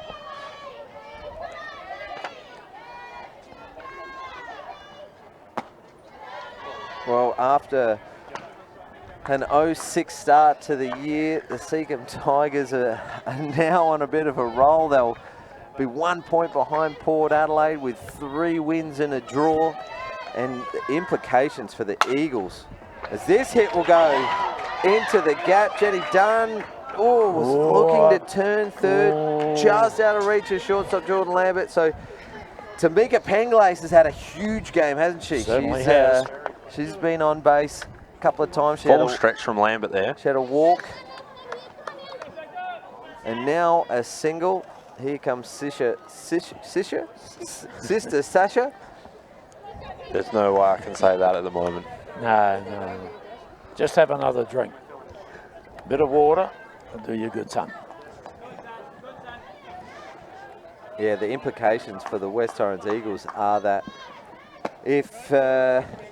Well, after an 0-6 start to the year, the Seacombe Tigers are now on a bit of a roll. They'll be 1 point behind Port Adelaide with 3 wins and a draw. And the implications for the Eagles, as this hit will go into the gap. Jenny Dunn, looking to turn third, just out of reach of shortstop Jordan Lambert. So Tamika Penglace has had a huge game, hasn't she? Certainly has. She's been on base a couple of times. Full stretch from Lambert there. She had a walk. And now a single. Here comes Sister Sasha. There's no way I can say that at the moment. No. Just have another drink. Bit of water will do you good, son. Yeah, the implications for the West Torrens Eagles are that if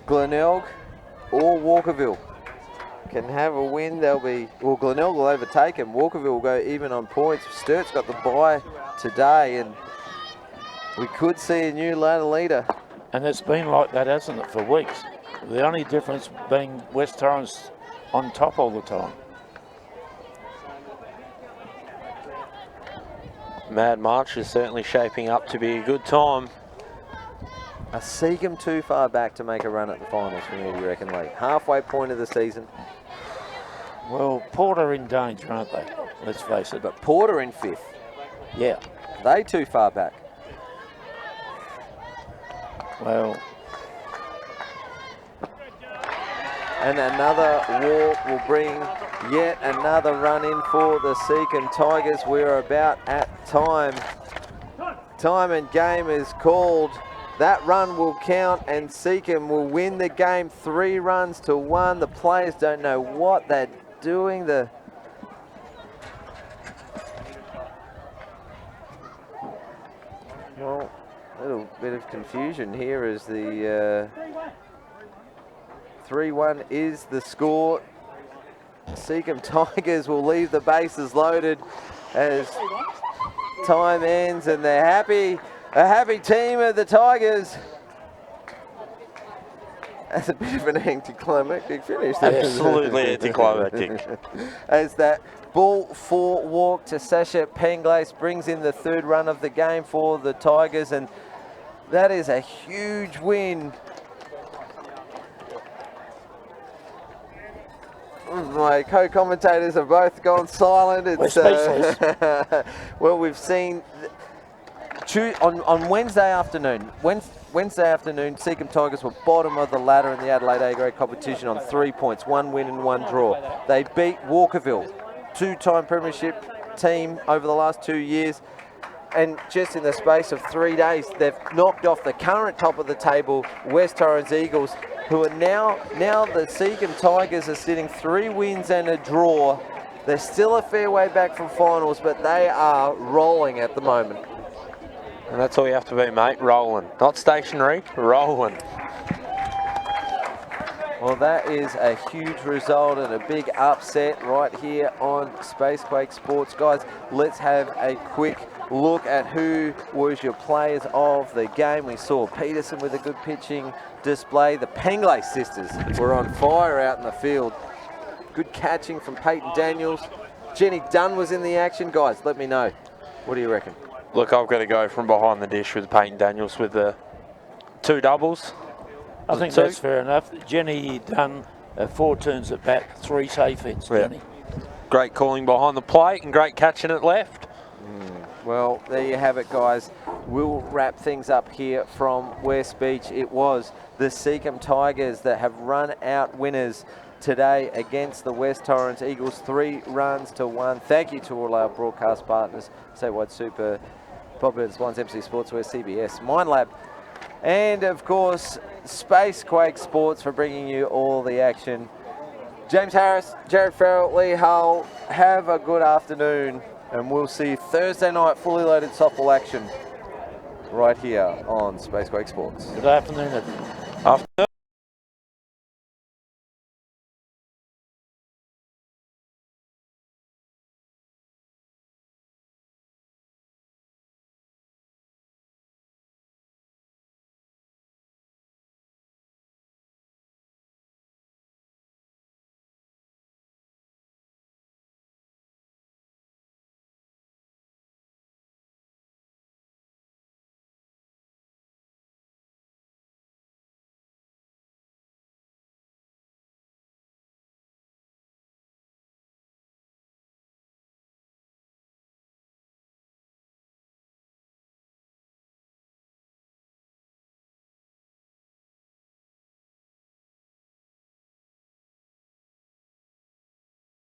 Glenelg or Walkerville can have a win, they'll be, well, Glenelg will overtake them. Walkerville will go even on points. Sturt's got the bye today, and we could see a new ladder leader. And it's been like that, hasn't it, for weeks? The only difference being West Torrens on top all the time. Mad March is certainly shaping up to be a good time. Are Seacombe too far back to make a run at the finals for me, do you reckon, Lee? Halfway point of the season. Well, Port are in danger, aren't they? Let's face it. But Port are in 5th. Yeah. They too far back. Well, and another walk will bring yet another run in for the Seacombe Tigers. We're about at time. Time and game is called. That run will count and Seacombe will win the game 3 runs to 1. The players don't know what they're doing. Well, a little bit of confusion here as the 3-1 is the score. Seacombe Tigers will leave the bases loaded as time ends, and they're happy. A happy team of the Tigers. That's a bit of an anticlimactic finish. Absolutely anticlimactic. As that ball 4 walk to Sasha Penglace brings in the 3rd run of the game for the Tigers, and that is a huge win My co-commentators have both gone silent. We're speechless. Well, we've seen on Wednesday afternoon. Wednesday afternoon, Seacombe Tigers were bottom of the ladder in the Adelaide A-grade competition on 3 points, 1 win and 1 draw. They beat Walkerville, 2-time premiership team over the last 2 years. And just in the space of 3 days, they've knocked off the current top of the table, West Torrens Eagles, who are now the Seacombe Tigers are sitting 3 wins and a draw. They're still a fair way back from finals, but they are rolling at the moment. And that's all you have to be, mate, rolling. Not stationary, rolling. Well, that is a huge result and a big upset right here on Spacequake Sports. Guys, let's have a quick look at who was your players of the game. We saw Peterson with a good pitching display. The Penglay sisters were on fire out in the field. Good catching from Peyton Daniels. Jenny Dunn was in the action. Guys, let me know. What do you reckon? Look, I've got to go from behind the dish with Peyton Daniels with the 2 doubles. I think that's fair enough. Jenny Dunn, 4 turns at bat, 3 safe hits, Jenny. Great calling behind the plate and great catching at left. Well, there you have it, guys. We'll wrap things up here from West Beach. It was the Seacombe Tigers that have run out winners today against the West Torrens Eagles, 3 runs to 1. Thank you to all our broadcast partners, Statewide Super, Bob Burns Blinds, MC Sportswear, CBS, Mindlab, and of course, Spacequake Sports for bringing you all the action. James Harris, Jared Farrell, Lee Hull, have a good afternoon, and we'll see you Thursday night, fully loaded softball action right here on Spacequake Sports. Good afternoon, everyone. After